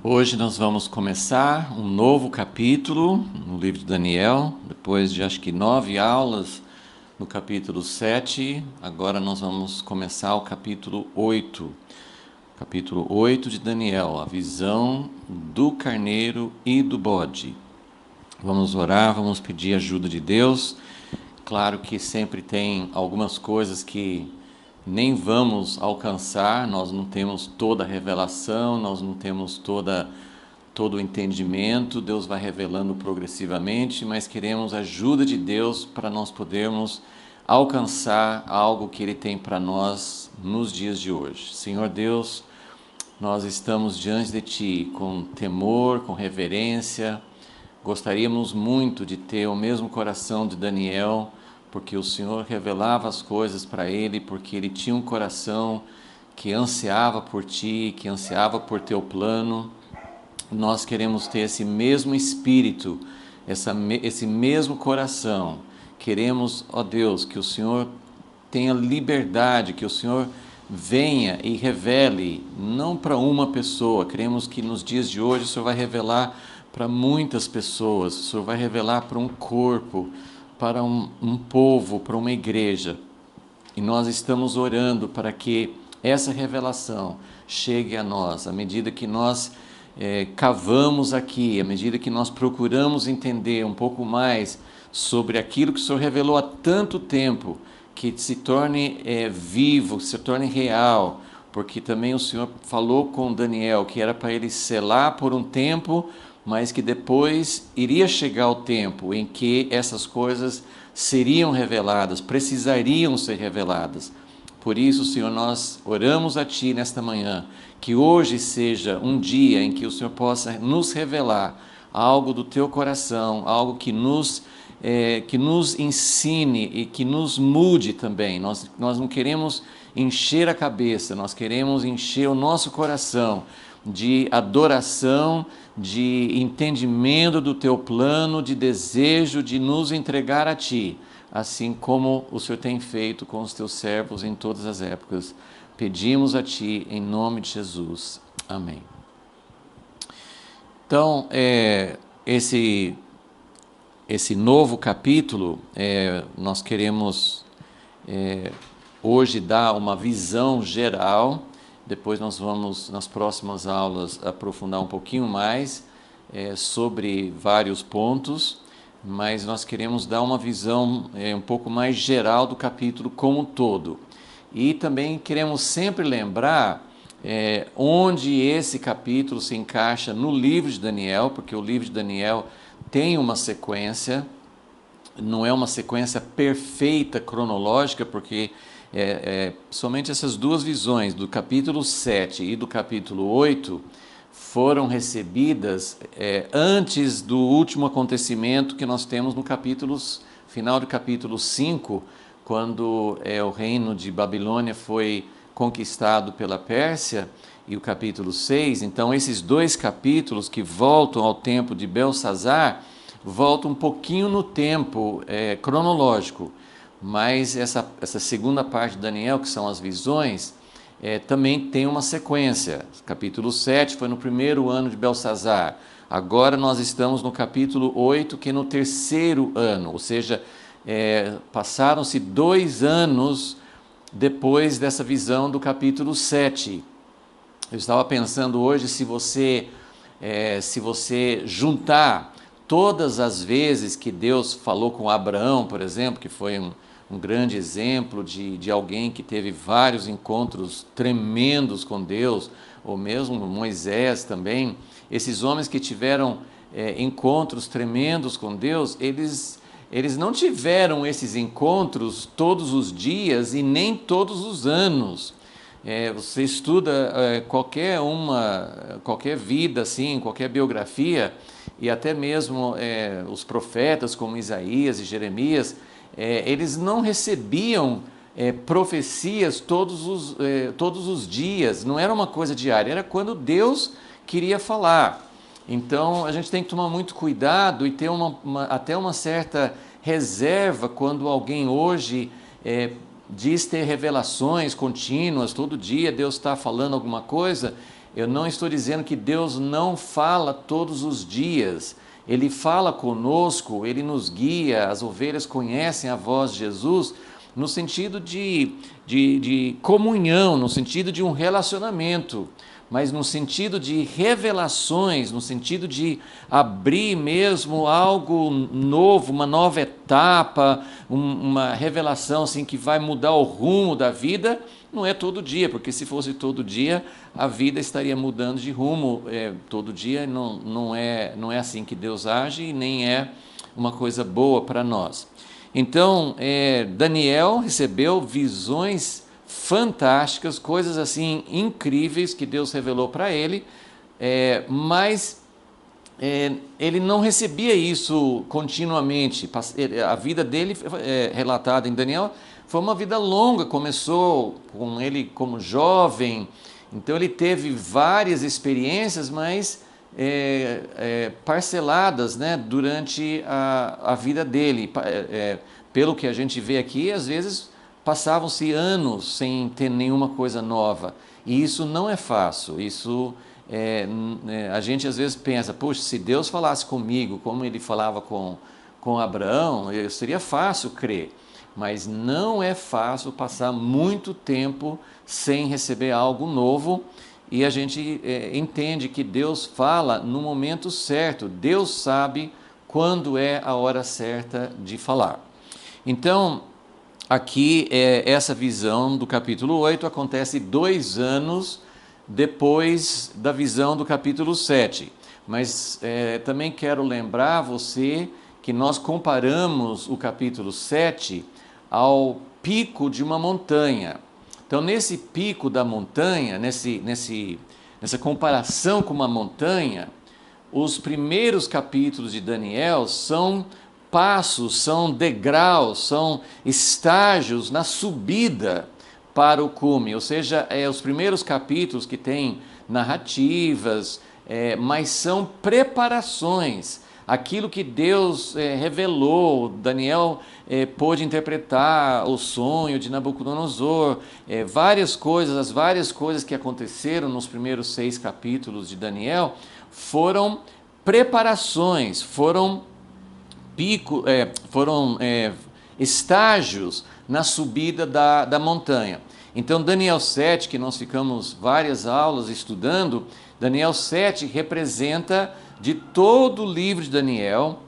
Hoje nós vamos começar um novo capítulo no livro de Daniel, depois de acho que 9 aulas no capítulo 7, agora nós vamos começar o capítulo 8. Capítulo 8 de Daniel, a visão do carneiro e do bode. Vamos orar, vamos pedir ajuda de Deus. Claro que sempre tem algumas coisas que nem vamos alcançar, nós não temos toda a revelação, nós não temos todo o entendimento, Deus vai revelando progressivamente, mas queremos a ajuda de Deus para nós podermos alcançar algo que Ele tem para nós nos dias de hoje. Senhor Deus, nós estamos diante de Ti com temor, com reverência. Gostaríamos muito de ter o mesmo coração de Daniel, porque o Senhor revelava as coisas para ele, porque ele tinha um coração que ansiava por Ti, que ansiava por Teu plano. Nós queremos ter esse mesmo espírito, esse mesmo coração. Queremos, ó Deus, que o Senhor tenha liberdade, que o Senhor venha e revele, não para uma pessoa. Queremos que nos dias de hoje o Senhor vai revelar para muitas pessoas, o Senhor vai revelar para um corpo, para um povo, para uma igreja. E nós estamos orando para que essa revelação chegue a nós, à medida que nós cavamos aqui, à medida que nós procuramos entender um pouco mais sobre aquilo que o Senhor revelou há tanto tempo, que se torne vivo, que se torne real, porque também o Senhor falou com Daniel que era para ele selar por um tempo, mas que depois iria chegar o tempo em que essas coisas seriam reveladas, precisariam ser reveladas. Por isso, Senhor, nós oramos a Ti nesta manhã, que hoje seja um dia em que o Senhor possa nos revelar algo do Teu coração, algo que nos ensine e que nos mude também. Nós não queremos encher a cabeça, nós queremos encher o nosso coração de adoração, de entendimento do Teu plano, de desejo de nos entregar a Ti, assim como o Senhor tem feito com os Teus servos em todas as épocas. Pedimos a Ti em nome de Jesus. Amém. Então, esse novo capítulo, nós queremos hoje dar uma visão geral. Depois nós vamos, nas próximas aulas, aprofundar um pouquinho mais sobre vários pontos, mas nós queremos dar uma visão um pouco mais geral do capítulo como um todo. E também queremos sempre lembrar onde esse capítulo se encaixa no livro de Daniel, porque o livro de Daniel tem uma sequência, não é uma sequência perfeita cronológica, porque somente essas duas visões, do capítulo 7 e do capítulo 8, foram recebidas antes do último acontecimento que nós temos no final do capítulo 5, quando o reino de Babilônia foi conquistado pela Pérsia, e o capítulo 6. Então, esses dois capítulos que voltam ao tempo de Belsazar, voltam um pouquinho no tempo cronológico. Mas essa segunda parte de Daniel, que são as visões, também tem uma sequência. Capítulo 7 foi no primeiro ano de Belsazar. Agora nós estamos no capítulo 8, que é no terceiro ano, ou seja, passaram-se 2 anos depois dessa visão do capítulo 7. Eu estava pensando hoje, se você juntar todas as vezes que Deus falou com Abraão, por exemplo, que foi um grande exemplo de alguém que teve vários encontros tremendos com Deus, ou mesmo Moisés também, esses homens que tiveram encontros tremendos com Deus, eles não tiveram esses encontros todos os dias e nem todos os anos. Você estuda qualquer vida, assim, qualquer biografia, e até mesmo os profetas como Isaías e Jeremias, eles não recebiam profecias todos os dias, não era uma coisa diária, era quando Deus queria falar. Então a gente tem que tomar muito cuidado e ter até uma certa reserva quando alguém hoje diz ter revelações contínuas, todo dia Deus está falando alguma coisa. Eu não estou dizendo que Deus não fala todos os dias. Ele fala conosco, Ele nos guia, as ovelhas conhecem a voz de Jesus, no sentido de comunhão, no sentido de um relacionamento, mas no sentido de revelações, no sentido de abrir mesmo algo novo, uma nova etapa, uma revelação assim, que vai mudar o rumo da vida. Não é todo dia, porque se fosse todo dia, a vida estaria mudando de rumo. Todo dia não é assim que Deus age e nem é uma coisa boa para nós. Então, Daniel recebeu visões fantásticas, coisas assim incríveis que Deus revelou para ele, mas ele não recebia isso continuamente. A vida dele, relatada em Daniel, foi uma vida longa. Começou com ele como jovem, então ele teve várias experiências, mas parceladas, né, durante a vida dele. Pelo que a gente vê aqui, às vezes passavam-se anos sem ter nenhuma coisa nova, e isso não é fácil. Isso a gente às vezes pensa, puxa, se Deus falasse comigo como ele falava com Abraão, seria fácil crer. Mas não é fácil passar muito tempo sem receber algo novo, e a gente entende que Deus fala no momento certo. Deus sabe quando é a hora certa de falar. Então, aqui, essa visão do capítulo 8 acontece 2 anos depois da visão do capítulo 7. Mas também quero lembrar você que nós comparamos o capítulo 7 ao pico de uma montanha. Então, nesse pico da montanha, nessa comparação com uma montanha, os primeiros capítulos de Daniel são passos, são degraus, são estágios na subida para o cume. Ou seja, os primeiros capítulos que têm narrativas, mas são preparações. Aquilo que Deus revelou, Daniel pôde interpretar o sonho de Nabucodonosor, as várias coisas que aconteceram nos primeiros 6 capítulos de Daniel foram preparações, foram estágios na subida da montanha. Então, Daniel 7, que nós ficamos várias aulas estudando, Daniel 7 representa, de todo o livro de Daniel,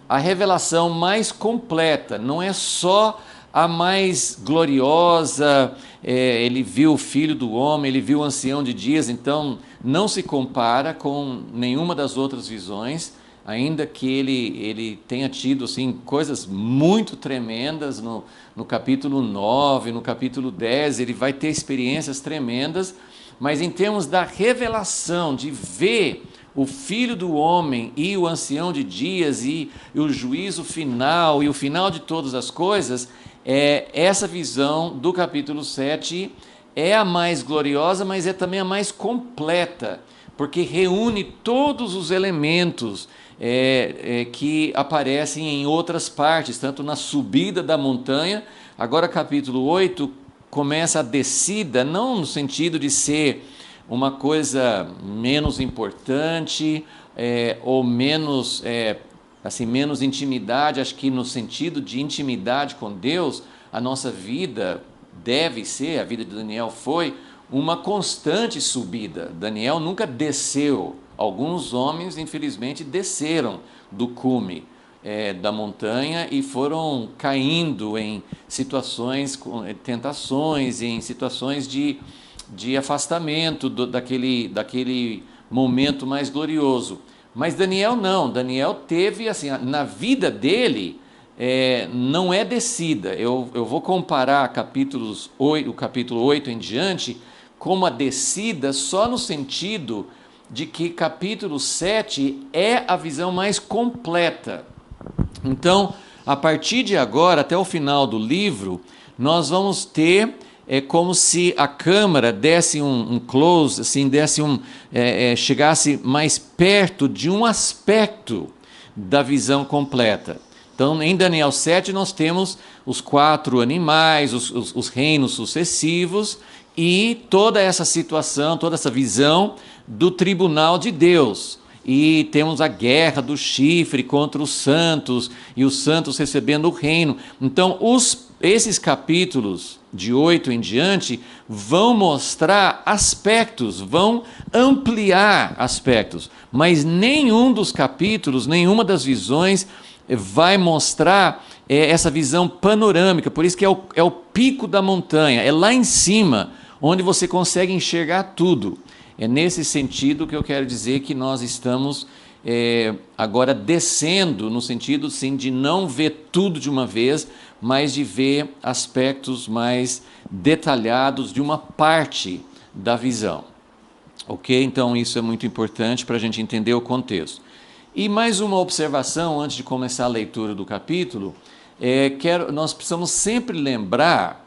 a revelação mais completa. Não é só a mais gloriosa, ele viu o Filho do Homem, ele viu o Ancião de Dias, então não se compara com nenhuma das outras visões, ainda que ele tenha tido assim, coisas muito tremendas no capítulo 9, no capítulo 10, ele vai ter experiências tremendas, mas em termos da revelação, de ver o Filho do Homem e o Ancião de Dias e o juízo final e o final de todas as coisas, essa visão do capítulo 7 é a mais gloriosa, mas é também a mais completa, porque reúne todos os elementos que aparecem em outras partes, tanto na subida da montanha. Agora capítulo 8 começa a descida, não no sentido de ser uma coisa menos importante ou menos, menos intimidade. Acho que no sentido de intimidade com Deus, a nossa vida deve ser, a vida de Daniel foi uma constante subida. Daniel nunca desceu. Alguns homens, infelizmente, desceram do cume da montanha e foram caindo em situações, tentações, em situações de afastamento daquele momento mais glorioso. Mas Daniel não. Daniel teve, assim, na vida dele, não é descida. Eu vou comparar o capítulo 8 em diante como a descida só no sentido de que capítulo 7 é a visão mais completa. Então, a partir de agora, até o final do livro, nós vamos ter como se a câmera desse um close, assim, chegasse mais perto de um aspecto da visão completa. Então, em Daniel 7, nós temos os 4 animais, os reinos sucessivos, e toda essa situação, toda essa visão do tribunal de Deus. E temos a guerra do chifre contra os santos, e os santos recebendo o reino. Então, esses capítulos de 8 em diante vão mostrar aspectos, vão ampliar aspectos, mas nenhum dos capítulos, nenhuma das visões vai mostrar essa visão panorâmica. Por isso que é o pico da montanha, é lá em cima onde você consegue enxergar tudo. É nesse sentido que eu quero dizer que nós estamos agora descendo, no sentido sim, de não ver tudo de uma vez, mas de ver aspectos mais detalhados de uma parte da visão. Ok? Então isso é muito importante para a gente entender o contexto. E mais uma observação antes de começar a leitura do capítulo, nós precisamos sempre lembrar,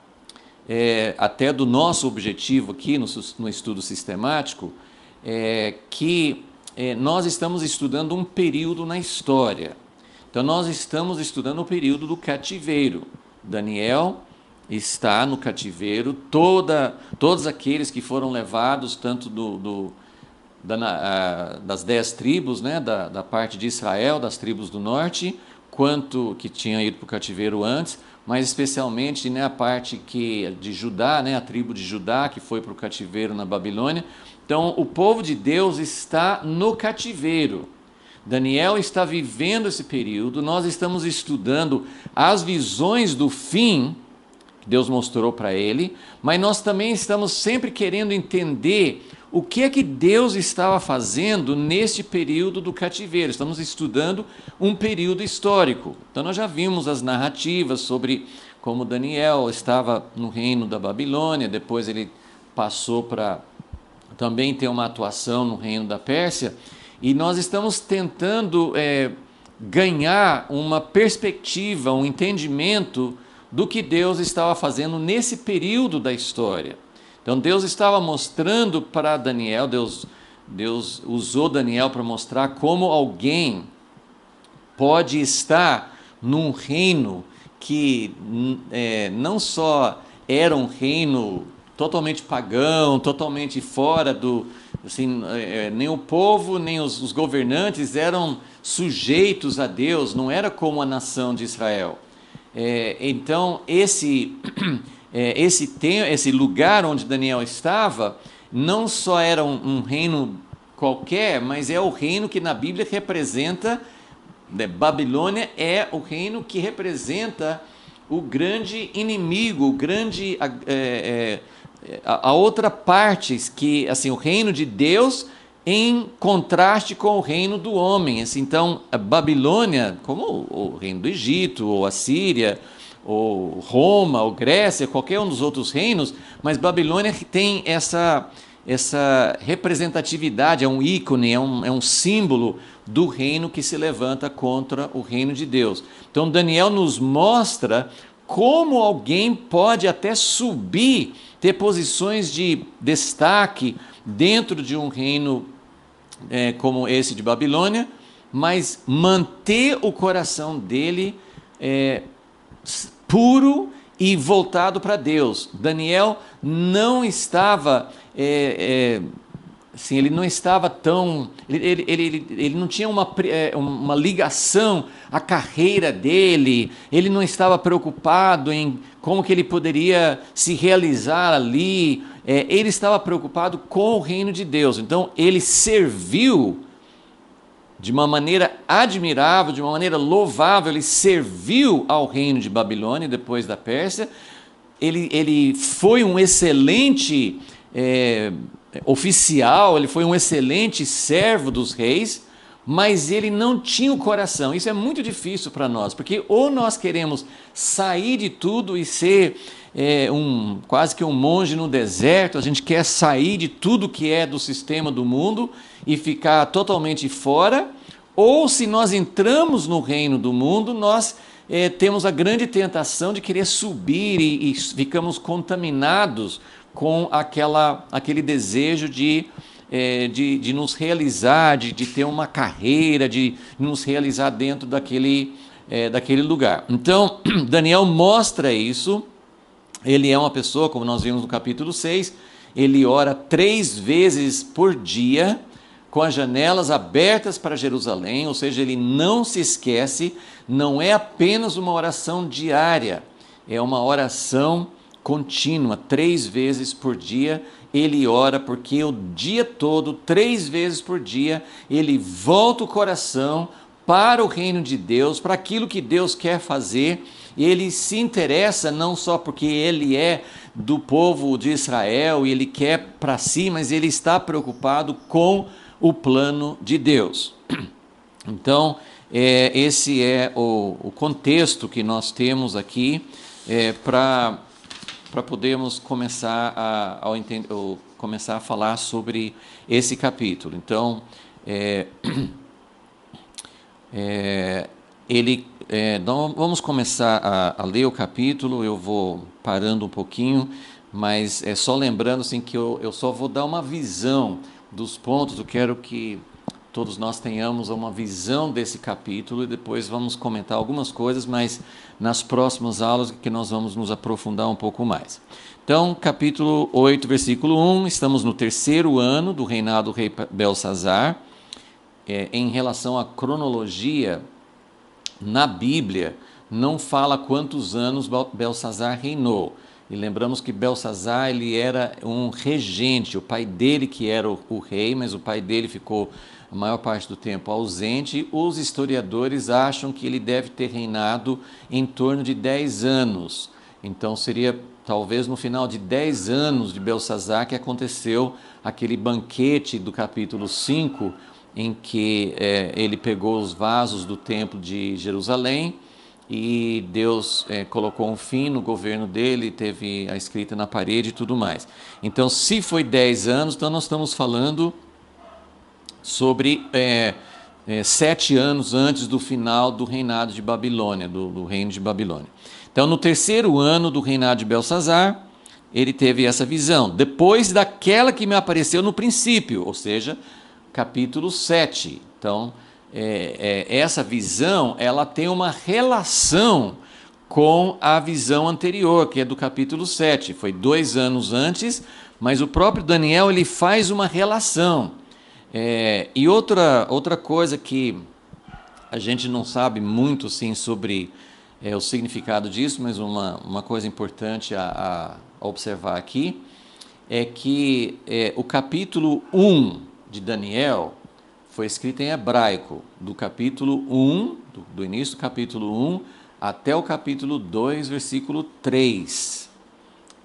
até do nosso objetivo aqui no estudo sistemático, que nós estamos estudando um período na história. Então nós estamos estudando o período do cativeiro. Daniel está no cativeiro, todos aqueles que foram levados, tanto das 10 tribos, né, da parte de Israel, das tribos do norte, quanto que tinham ido para o cativeiro antes, mas especialmente, né, a parte de Judá, né, a tribo de Judá, que foi para o cativeiro na Babilônia. Então, o povo de Deus está no cativeiro. Daniel está vivendo esse período, nós estamos estudando as visões do fim que Deus mostrou para ele, mas nós também estamos sempre querendo entender o que é que Deus estava fazendo neste período do cativeiro. Estamos estudando um período histórico. Então nós já vimos as narrativas sobre como Daniel estava no reino da Babilônia, depois ele passou para também ter uma atuação no reino da Pérsia, e nós estamos tentando ganhar uma perspectiva, um entendimento do que Deus estava fazendo nesse período da história. Então Deus estava mostrando para Daniel, Deus usou Daniel para mostrar como alguém pode estar num reino que não só era um reino totalmente pagão, totalmente fora do... Assim, nem o povo, nem os governantes eram sujeitos a Deus, não era como a nação de Israel. Então, esse lugar onde Daniel estava, não só era um reino qualquer, mas é o reino que na Bíblia representa, Babilônia é o reino que representa o grande inimigo, o grande... a outra parte, que assim, o reino de Deus em contraste com o reino do homem. Assim, então, a Babilônia, como o reino do Egito, ou a Síria, ou Roma, ou Grécia, qualquer um dos outros reinos, mas Babilônia tem essa representatividade, é um ícone, é um símbolo do reino que se levanta contra o reino de Deus. Então, Daniel nos mostra como alguém pode até subir, ter posições de destaque dentro de um reino como esse de Babilônia, mas manter o coração dele puro e voltado para Deus. Daniel não estava... assim, ele não estava tão... Ele não tinha uma ligação à carreira dele, ele não estava preocupado em como que ele poderia se realizar ali, ele estava preocupado com o reino de Deus. Então, ele serviu de uma maneira admirável, de uma maneira louvável, ele serviu ao reino de Babilônia, depois da Pérsia. Ele foi um excelente... oficial, ele foi um excelente servo dos reis, mas ele não tinha o coração. Isso é muito difícil para nós, porque ou nós queremos sair de tudo e ser quase que um monge no deserto, a gente quer sair de tudo que é do sistema do mundo e ficar totalmente fora, ou se nós entramos no reino do mundo, nós temos a grande tentação de querer subir e ficamos contaminados com aquele desejo de nos realizar, de ter uma carreira, de nos realizar dentro daquele lugar. Então, Daniel mostra isso Ele é uma pessoa, como nós vimos no capítulo 6, ele ora 3 vezes por dia, com as janelas abertas para Jerusalém, ou seja, ele não se esquece, não é apenas uma oração diária, é uma oração contínua, 3 vezes por dia ele ora, porque o dia todo, 3 vezes por dia, ele volta o coração para o reino de Deus, para aquilo que Deus quer fazer. Ele se interessa não só porque ele é do povo de Israel e ele quer para si, mas ele está preocupado com o plano de Deus. Então, esse é o contexto que nós temos aqui para podermos começar começar a falar sobre esse capítulo. Então, então vamos começar a ler o capítulo. Eu vou parando um pouquinho, mas só lembrando assim, que eu só vou dar uma visão dos pontos. Eu quero que todos nós tenhamos uma visão desse capítulo e depois vamos comentar algumas coisas, mas nas próximas aulas que nós vamos nos aprofundar um pouco mais. Então, capítulo 8, versículo 1, estamos no 3º ano do reinado do rei Belsazar. Em relação à cronologia, na Bíblia, não fala quantos anos Belsazar reinou. E lembramos que Belsazar ele era um regente, o pai dele que era o rei, mas o pai dele ficou a maior parte do tempo ausente. Os historiadores acham que ele deve ter reinado em torno de 10 anos. Então seria talvez no final de 10 anos de Belsazar que aconteceu aquele banquete do capítulo 5, em que ele pegou os vasos do templo de Jerusalém e Deus colocou um fim no governo dele, teve a escrita na parede e tudo mais. Então, se foi 10 anos, então nós estamos falando sobre 7 anos antes do final do reinado de Babilônia, do reino de Babilônia. Então, no 3º ano do reinado de Belsazar, ele teve essa visão, depois daquela que me apareceu no princípio, ou seja, capítulo 7. Então, essa visão, ela tem uma relação com a visão anterior, que é do capítulo 7. Foi 2 anos antes, mas o próprio Daniel ele faz uma relação. E outra coisa que a gente não sabe muito sim, sobre o significado disso, mas uma coisa importante a observar aqui, é que o capítulo 1 de Daniel foi escrito em hebraico, do capítulo 1, do início do capítulo 1 até o capítulo 2, versículo 3.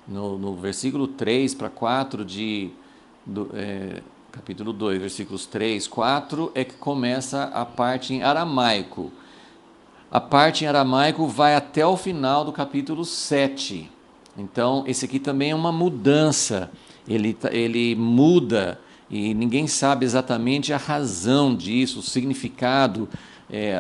No versículo 3 para 4 capítulo 2, versículos 3, 4, é que começa a parte em aramaico. A parte em aramaico vai até o final do capítulo 7. Então, esse aqui também é uma mudança. Ele muda e ninguém sabe exatamente a razão disso, o significado.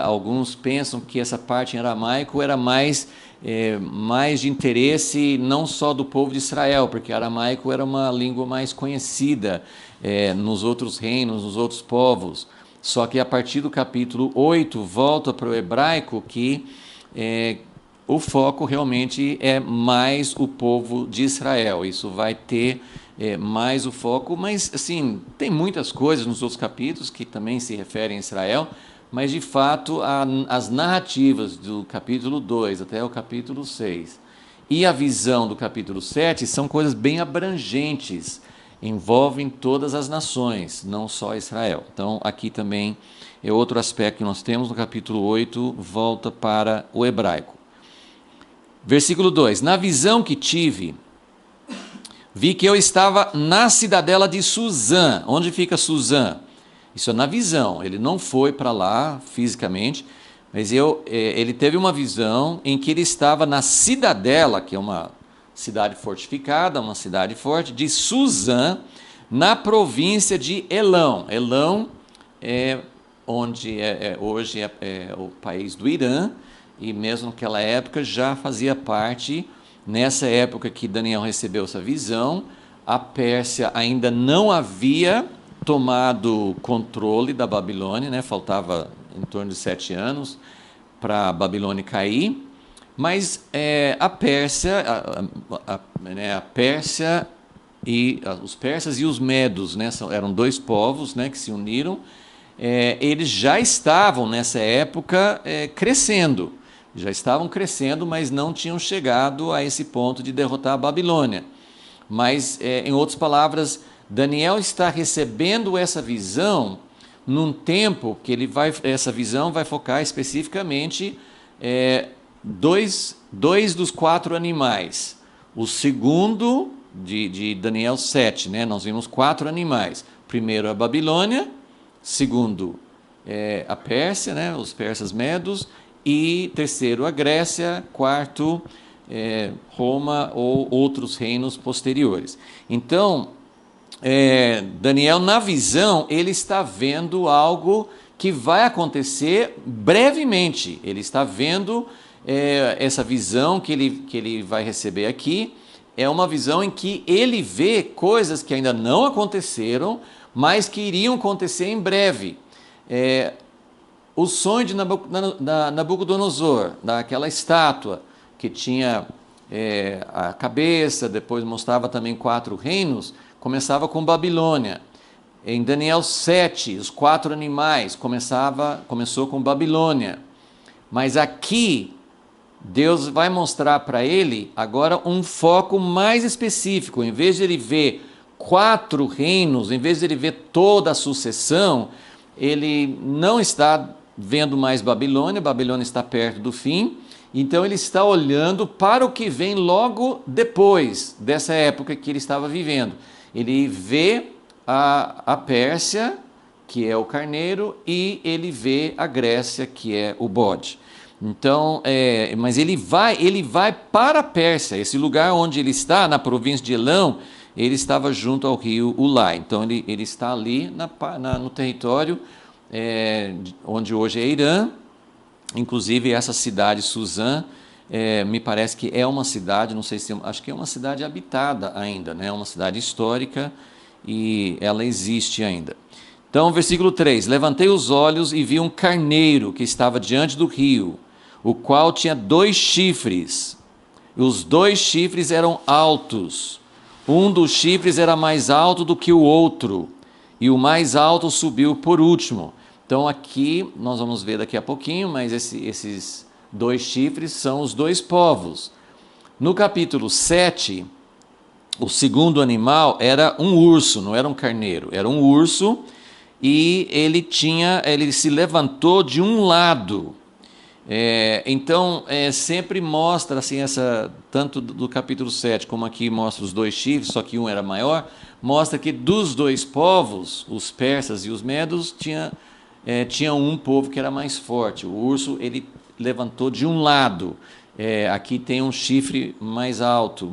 Alguns pensam que essa parte em aramaico era mais de interesse não só do povo de Israel, porque aramaico era uma língua mais conhecida nos outros reinos, nos outros povos. Só que a partir do capítulo 8 volta para o hebraico, que o foco realmente é mais o povo de Israel. Isso vai ter mais o foco, mas assim, tem muitas coisas nos outros capítulos que também se referem a Israel, mas de fato as narrativas do capítulo 2 até o capítulo 6 e a visão do capítulo 7 são coisas bem abrangentes, envolvem todas as nações, não só Israel. Então aqui também é outro aspecto que nós temos no capítulo 8, volta para o hebraico. Versículo 2: Na visão que tive, vi que eu estava na cidadela de Suzã. Onde fica Suzã? Isso é na visão, ele não foi para lá fisicamente, mas ele teve uma visão em que ele estava na cidadela, que é uma cidade fortificada, uma cidade forte, de Suzã, na província de Elão. Elão é onde hoje é o país do Irã, e mesmo naquela época já fazia parte. Nessa época que Daniel recebeu essa visão, a Pérsia ainda não havia tomado controle da Babilônia, faltava em torno de 7 anos para a Babilônia cair, Mas a Pérsia, né, a Pérsia e os persas e os medos, né, eram dois povos, né, que se uniram. Eles já estavam nessa época crescendo, já estavam crescendo, mas não tinham chegado a esse ponto de derrotar a Babilônia. Mas, em outras palavras, Daniel está recebendo essa visão num tempo que essa visão vai focar especificamente dois dos 4 animais. O segundo de Daniel 7, né? Nós vimos 4 animais. Primeiro a Babilônia, segundo a Pérsia, né? Os persas medos, e terceiro a Grécia, quarto Roma ou outros reinos posteriores. Então, Daniel, na visão, ele está vendo algo que vai acontecer brevemente. Ele está vendo essa visão que ele vai receber aqui. É uma visão em que ele vê coisas que ainda não aconteceram, mas que iriam acontecer em breve. O sonho de Nabucodonosor, daquela estátua que tinha a cabeça, depois mostrava também 4 reinos, começava com Babilônia. Em Daniel 7, os 4 animais começou com Babilônia. Mas aqui, Deus vai mostrar para ele agora um foco mais específico. Em vez de ele ver 4 reinos, em vez de ele ver toda a sucessão, ele não está vendo mais Babilônia. Babilônia está perto do fim. Então ele está olhando para o que vem logo depois dessa época que ele estava vivendo. Ele vê a Pérsia, que é o carneiro, e ele vê a Grécia, que é o bode. Então, mas ele vai para a Pérsia, esse lugar onde ele está, na província de Elão, ele estava junto ao rio Ulai. Então ele está ali no território onde hoje é Irã. Inclusive essa cidade Suzã, me parece que é uma cidade, não sei se, acho que é uma cidade habitada ainda, né? Uma cidade histórica e ela existe ainda. Então, versículo 3: Levantei os olhos e vi um carneiro que estava diante do rio, o qual tinha 2 chifres. Os 2 chifres eram altos. Um dos chifres era mais alto do que o outro, e o mais alto subiu por último. Então aqui, nós vamos ver daqui a pouquinho, mas esses 2 chifres são os 2 povos. No capítulo 7, o segundo animal era um urso, não era um carneiro, era um urso, e ele se levantou de um lado. Então, sempre mostra, assim, tanto do capítulo 7 como aqui mostra os 2 chifres, só que um era maior, mostra que dos 2 povos, os persas e os medos, tinha um povo que era mais forte. O urso, ele levantou de um lado. Aqui tem um chifre mais alto,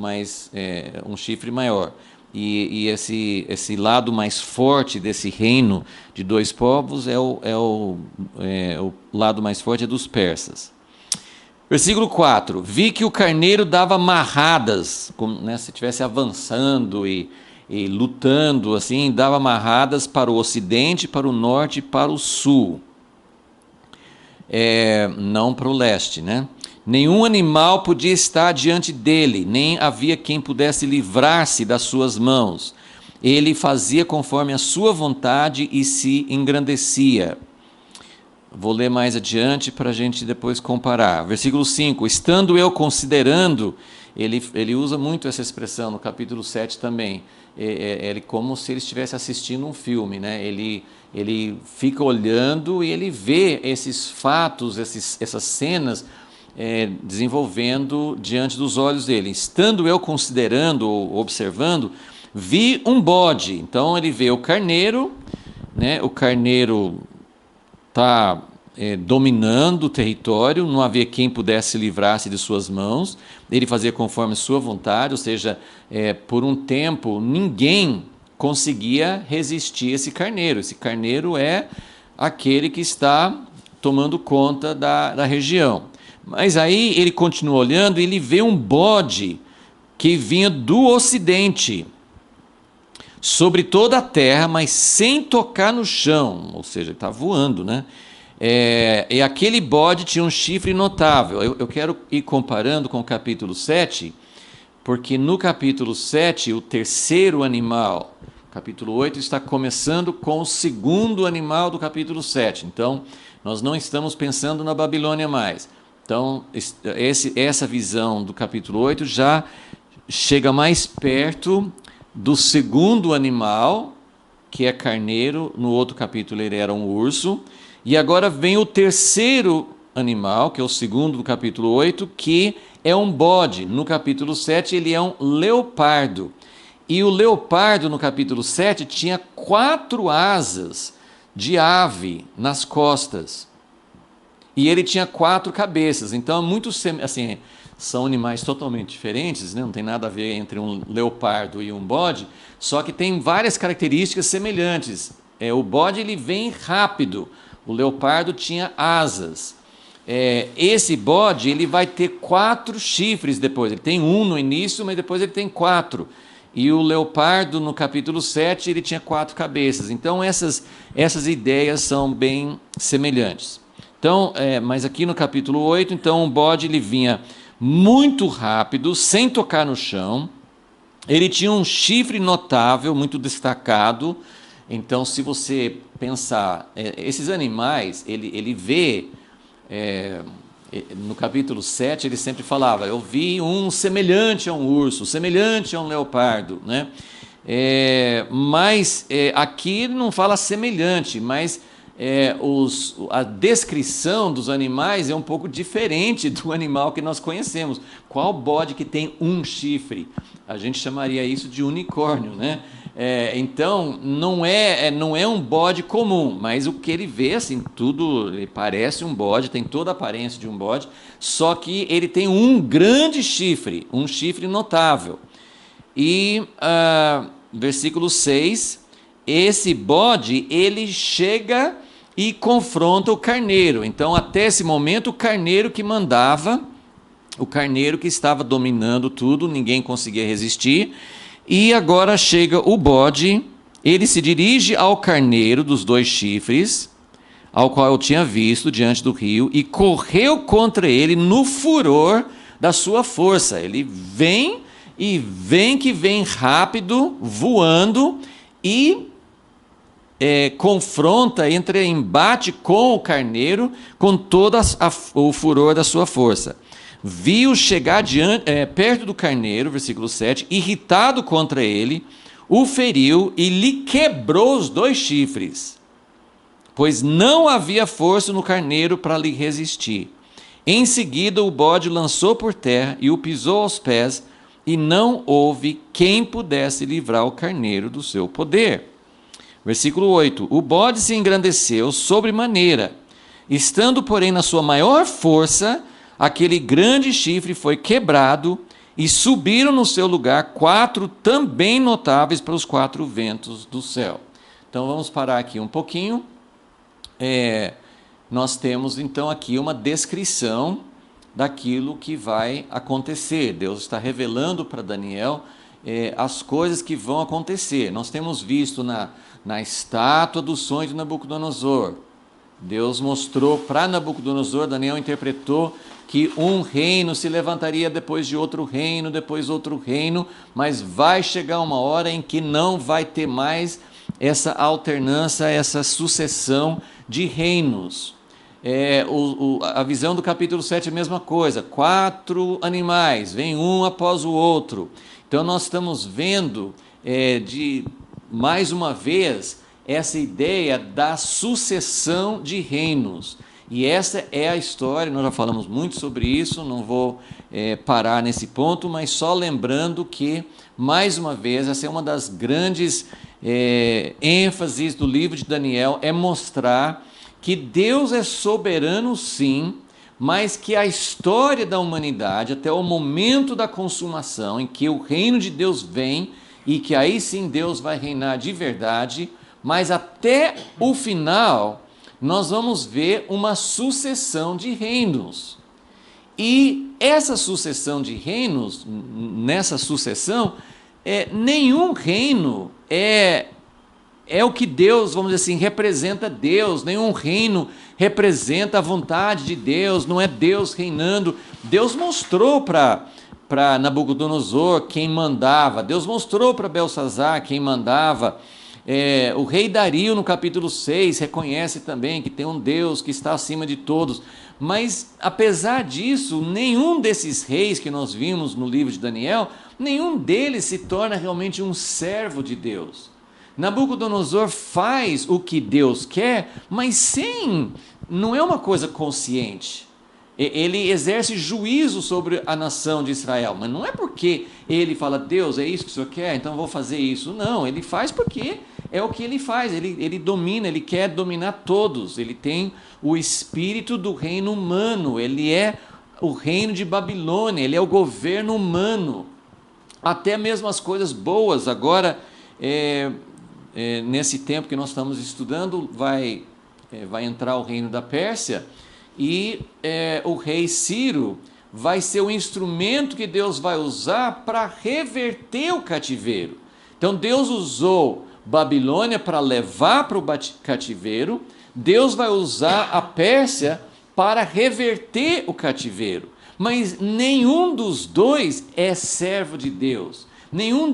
um chifre maior. E esse lado mais forte desse reino de 2 povos o lado mais forte é dos persas. Versículo 4: Vi que o carneiro dava marradas, como, né, se estivesse avançando e lutando, assim, dava marradas para o ocidente, para o norte e para o sul. Não para o leste, né? Nenhum animal podia estar diante dele, nem havia quem pudesse livrar-se das suas mãos. Ele fazia conforme a sua vontade e se engrandecia. Vou ler mais adiante para a gente depois comparar. Versículo 5: Estando eu considerando, ele usa muito essa expressão no capítulo 7 também. Como se ele estivesse assistindo um filme, né? Ele fica olhando e ele vê esses fatos, essas cenas desenvolvendo diante dos olhos dele. Estando eu considerando ou observando, vi um bode. Então ele vê o carneiro, né? O carneiro está dominando o território, não havia quem pudesse livrar-se de suas mãos, ele fazia conforme sua vontade, ou seja, por um tempo ninguém conseguia resistir a esse carneiro. Esse carneiro é aquele que está tomando conta da região. Mas aí ele continua olhando e ele vê um bode que vinha do ocidente, sobre toda a terra, mas sem tocar no chão, ou seja, ele está voando, né? E aquele bode tinha um chifre notável. Eu quero ir comparando com o capítulo 7, porque no capítulo 7, o terceiro animal, capítulo 8 está começando com o segundo animal do capítulo 7. Então, nós não estamos pensando na Babilônia mais. Então, essa visão do capítulo 8 já chega mais perto do segundo animal, que é carneiro. No outro capítulo ele era um urso. E agora vem o terceiro animal, que é o segundo do capítulo 8, que é um bode. No capítulo 7 ele é um leopardo. E o leopardo no capítulo 7 tinha 4 asas de ave nas costas. E ele tinha 4 cabeças. Então, assim, são animais totalmente diferentes, né? Não tem nada a ver entre um leopardo e um bode, só que tem várias características semelhantes. O bode ele vem rápido, o leopardo tinha asas. Esse bode ele vai ter 4 chifres depois. Ele tem um no início, mas depois ele tem 4. E o leopardo, no capítulo 7, ele tinha 4 cabeças. Então, essas ideias são bem semelhantes. Então, mas aqui no capítulo 8, então, o bode ele vinha muito rápido, sem tocar no chão. Ele tinha um chifre notável, muito destacado. Então, se você pensar, esses animais, ele vê... no capítulo 7 ele sempre falava, eu vi um semelhante a um urso, semelhante a um leopardo, né? Mas aqui ele não fala semelhante, mas a descrição dos animais é um pouco diferente do animal que nós conhecemos. Qual bode que tem um chifre? A gente chamaria isso de unicórnio, né? Então, não é um bode comum, mas o que ele vê, assim, tudo, ele parece um bode, tem toda a aparência de um bode, só que ele tem um grande chifre, um chifre notável. E, versículo 6, esse bode, ele chega e confronta o carneiro. Então, até esse momento, o carneiro que mandava, o carneiro que estava dominando tudo, ninguém conseguia resistir. E agora chega o bode, ele se dirige ao carneiro dos 2 chifres, ao qual eu tinha visto diante do rio, e correu contra ele no furor da sua força. Ele vem que vem rápido, voando, e confronta, entra em embate com o carneiro, com todo o furor da sua força. Viu chegar perto do carneiro, versículo 7, irritado contra ele, o feriu e lhe quebrou os 2 chifres, pois não havia força no carneiro para lhe resistir. Em seguida, o bode lançou por terra e o pisou aos pés, e não houve quem pudesse livrar o carneiro do seu poder. Versículo 8, o bode se engrandeceu sobremaneira, estando, porém, na sua maior força, aquele grande chifre foi quebrado, e subiram no seu lugar 4 também notáveis para os 4 ventos do céu. Então vamos parar aqui um pouquinho. Nós temos então aqui uma descrição daquilo que vai acontecer. Deus está revelando para Daniel as coisas que vão acontecer. Nós temos visto na estátua do sonho de Nabucodonosor. Deus mostrou para Nabucodonosor, Daniel interpretou que um reino se levantaria depois de outro reino, depois outro reino, mas vai chegar uma hora em que não vai ter mais essa alternância, essa sucessão de reinos. A visão do capítulo 7 é a mesma coisa, 4 animais, vem um após o outro. Então nós estamos vendo, mais uma vez, essa ideia da sucessão de reinos. E essa é a história, nós já falamos muito sobre isso, não vou parar nesse ponto, mas só lembrando que, mais uma vez, essa é uma das grandes ênfases do livro de Daniel, é mostrar que Deus é soberano sim, mas que a história da humanidade, até o momento da consumação, em que o reino de Deus vem, e que aí sim Deus vai reinar de verdade, mas até o final nós vamos ver uma sucessão de reinos. E essa sucessão de reinos, nessa sucessão, nenhum reino é é o que Deus, vamos dizer assim, representa Deus. Nenhum reino representa a vontade de Deus, não é Deus reinando. Deus mostrou para Nabucodonosor quem mandava, Deus mostrou para Belsazar quem mandava. O rei Dario, no capítulo 6, reconhece também que tem um Deus que está acima de todos. Mas, apesar disso, nenhum desses reis que nós vimos no livro de Daniel, nenhum deles se torna realmente um servo de Deus. Nabucodonosor faz o que Deus quer, mas não é uma coisa consciente. Ele exerce juízo sobre a nação de Israel, mas não é porque ele fala, Deus, é isso que o Senhor quer, então eu vou fazer isso. Não, ele faz porque é o que ele faz, ele domina, ele quer dominar todos, ele tem o espírito do reino humano, ele é o reino de Babilônia, ele é o governo humano, até mesmo as coisas boas. Agora, nesse tempo que nós estamos estudando, vai entrar o reino da Pérsia, e o rei Ciro vai ser o instrumento que Deus vai usar para reverter o cativeiro. Então Deus usou Babilônia para levar para o cativeiro, Deus vai usar a Pérsia para reverter o cativeiro. Mas nenhum dos dois é servo de Deus. Nenhum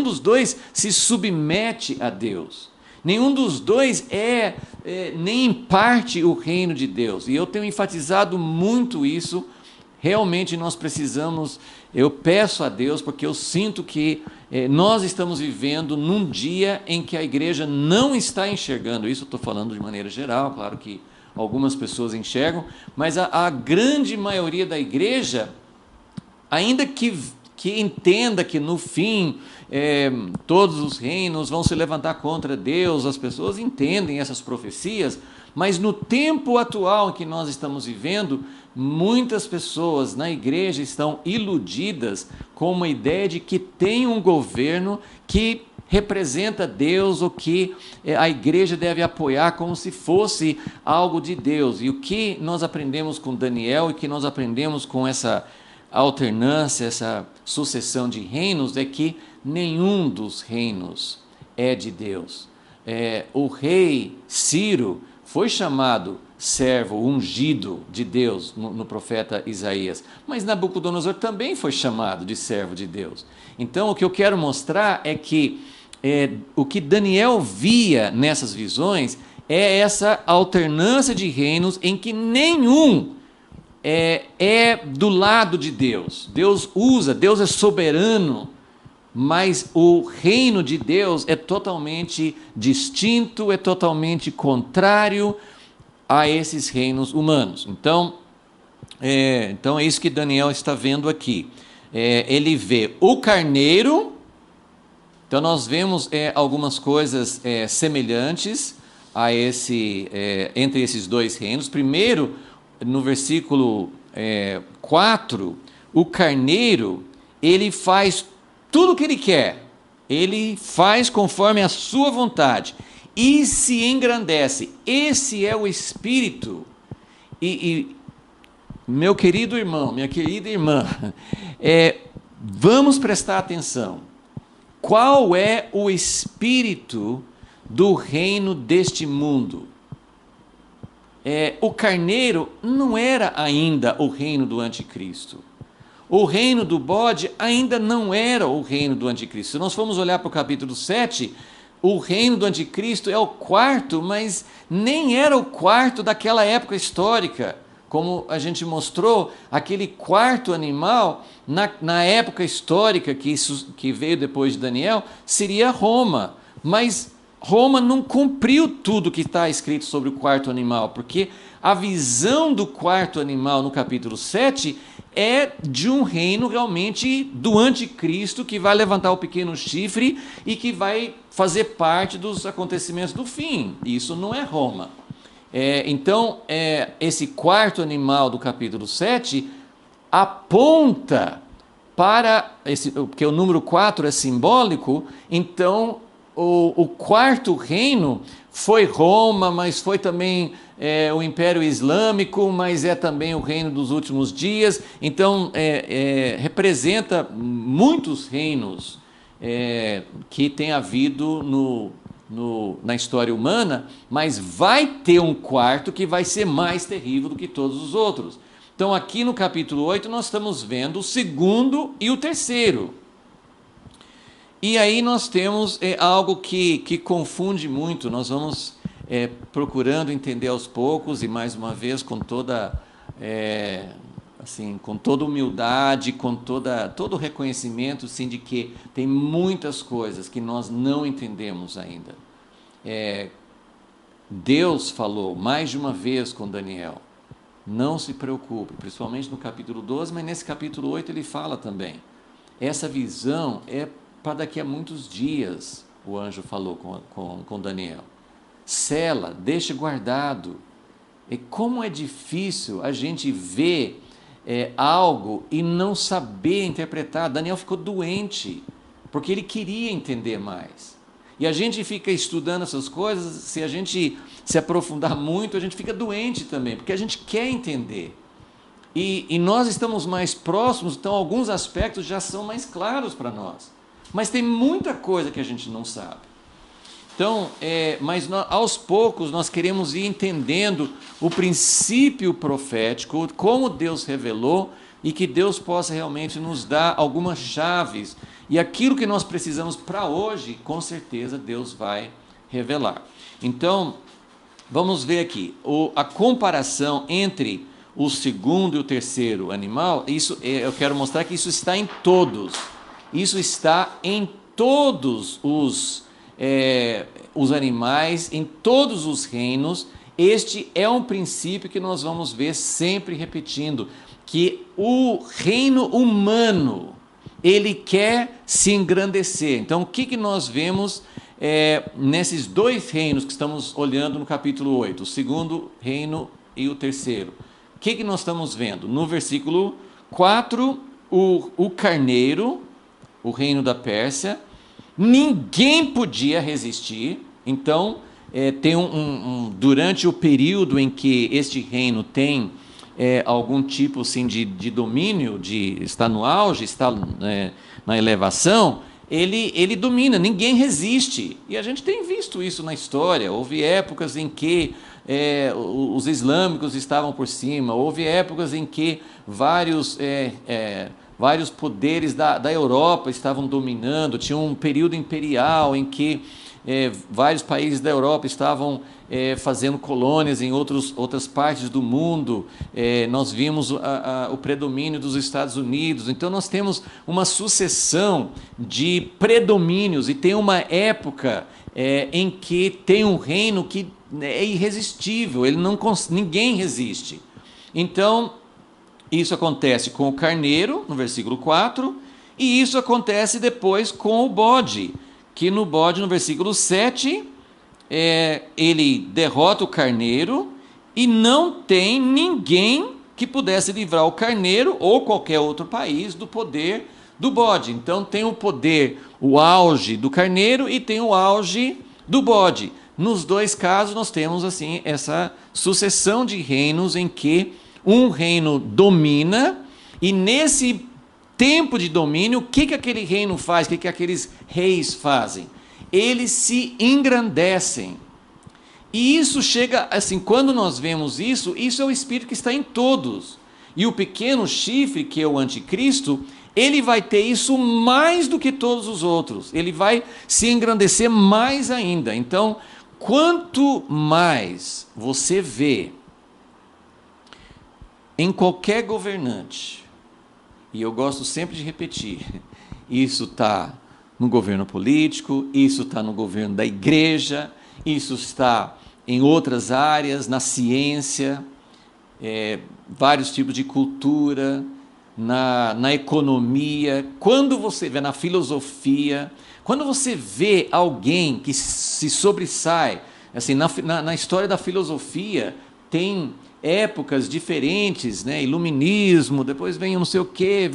dos dois se submete a Deus. Nenhum dos dois nem em parte o reino de Deus. E eu tenho enfatizado muito isso. Realmente nós precisamos, eu peço a Deus, porque eu sinto que nós estamos vivendo num dia em que a igreja não está enxergando isso. Eu estou falando de maneira geral, claro que algumas pessoas enxergam, mas a grande maioria da igreja, ainda que entenda que no fim todos os reinos vão se levantar contra Deus, as pessoas entendem essas profecias, mas no tempo atual em que nós estamos vivendo, muitas pessoas na igreja estão iludidas com uma ideia de que tem um governo que representa Deus, ou que a igreja deve apoiar como se fosse algo de Deus. E o que nós aprendemos com Daniel e que nós aprendemos com essa alternância, essa sucessão de reinos, é que nenhum dos reinos é de Deus. O rei Ciro foi chamado servo ungido de Deus no profeta Isaías, mas Nabucodonosor também foi chamado de servo de Deus. Então o que eu quero mostrar é que o que Daniel via nessas visões é essa alternância de reinos em que nenhum é do lado de Deus. Deus usa, Deus é soberano, mas o reino de Deus é totalmente distinto, é totalmente contrário a esses reinos humanos. Então é isso que Daniel está vendo aqui. Ele vê o carneiro. Então nós vemos algumas coisas semelhantes a entre esses dois reinos. Primeiro, no versículo 4, o carneiro, ele faz tudo o que ele quer, ele faz conforme a sua vontade e se engrandece. Esse é o espírito. E meu querido irmão, minha querida irmã, vamos prestar atenção. Qual é o espírito do reino deste mundo? O carneiro não era ainda o reino do anticristo. O reino do bode ainda não era o reino do anticristo. Se nós formos olhar para o capítulo 7, o reino do anticristo é o quarto, mas nem era o quarto daquela época histórica. Como a gente mostrou, aquele quarto animal, na época histórica que veio depois de Daniel, seria Roma. Mas Roma não cumpriu tudo que está escrito sobre o quarto animal, porque a visão do quarto animal no capítulo 7 é de um reino realmente do anticristo, que vai levantar o pequeno chifre e que vai fazer parte dos acontecimentos do fim. Isso não é Roma. Então, esse quarto animal do capítulo 7 aponta para, porque o número 4 é simbólico, então o quarto reino foi Roma, mas foi também o Império Islâmico, mas é também o reino dos últimos dias. Então representa muitos reinos que tem havido na história humana, mas vai ter um quarto que vai ser mais terrível do que todos os outros. Então aqui no capítulo 8 nós estamos vendo o segundo e o terceiro. E aí nós temos algo que confunde muito. Nós vamos procurando entender aos poucos e mais uma vez com toda com toda humildade, com todo o reconhecimento, sim, de que tem muitas coisas que nós não entendemos ainda. Deus falou mais de uma vez com Daniel, não se preocupe, principalmente no capítulo 12, mas nesse capítulo 8 ele fala também. Essa visão é para daqui a muitos dias, o anjo falou com Daniel. Sela, deixa guardado. E como é difícil a gente ver algo e não saber interpretar. Daniel ficou doente, porque ele queria entender mais. E a gente fica estudando essas coisas, se a gente se aprofundar muito, a gente fica doente também, porque a gente quer entender. E nós estamos mais próximos, então alguns aspectos já são mais claros para nós. Mas tem muita coisa que a gente não sabe. Então, mas aos poucos nós queremos ir entendendo o princípio profético, como Deus revelou, e que Deus possa realmente nos dar algumas chaves. E aquilo que nós precisamos para hoje, com certeza Deus vai revelar. Então, vamos ver aqui, a comparação entre o segundo e o terceiro animal, eu quero mostrar que isso está em todos. Isso está em todos os animais, em todos os reinos. Este é um princípio que nós vamos ver sempre repetindo, que o reino humano, ele quer se engrandecer. Então, o que nós vemos nesses dois reinos que estamos olhando no capítulo 8, o segundo reino e o terceiro? O que nós estamos vendo? No versículo 4, o carneiro, o reino da Pérsia, ninguém podia resistir. Então, tem durante o período em que este reino tem algum tipo assim, de domínio, está no auge, está na elevação, ele domina, ninguém resiste. E a gente tem visto isso na história. Houve épocas em que os islâmicos estavam por cima, houve épocas em que vários poderes da Europa estavam dominando, tinha um período imperial em que vários países da Europa estavam fazendo colônias em outras partes do mundo. Nós vimos o predomínio dos Estados Unidos. Então nós temos uma sucessão de predomínios e tem uma época em que tem um reino que é irresistível, ninguém resiste. Então, isso acontece com o carneiro, no versículo 4, e isso acontece depois com o bode, que no bode, no versículo 7, ele derrota o carneiro e não tem ninguém que pudesse livrar o carneiro ou qualquer outro país do poder do bode. Então tem o poder, o auge do carneiro e tem o auge do bode. Nos dois casos nós temos assim essa sucessão de reinos em que um reino domina, e nesse tempo de domínio, o que aquele reino faz, o que aqueles reis fazem? Eles se engrandecem. E isso chega, assim, quando nós vemos isso é o Espírito que está em todos. E o pequeno chifre, que é o anticristo, ele vai ter isso mais do que todos os outros. Ele vai se engrandecer mais ainda. Então, quanto mais você vê em qualquer governante, e eu gosto sempre de repetir, isso está no governo político, isso está no governo da igreja, isso está em outras áreas, na ciência, vários tipos de cultura, na economia, quando você vê na filosofia, quando você vê alguém que se sobressai, assim, na história da filosofia, tem épocas diferentes, né? Iluminismo, depois vem não sei o quê,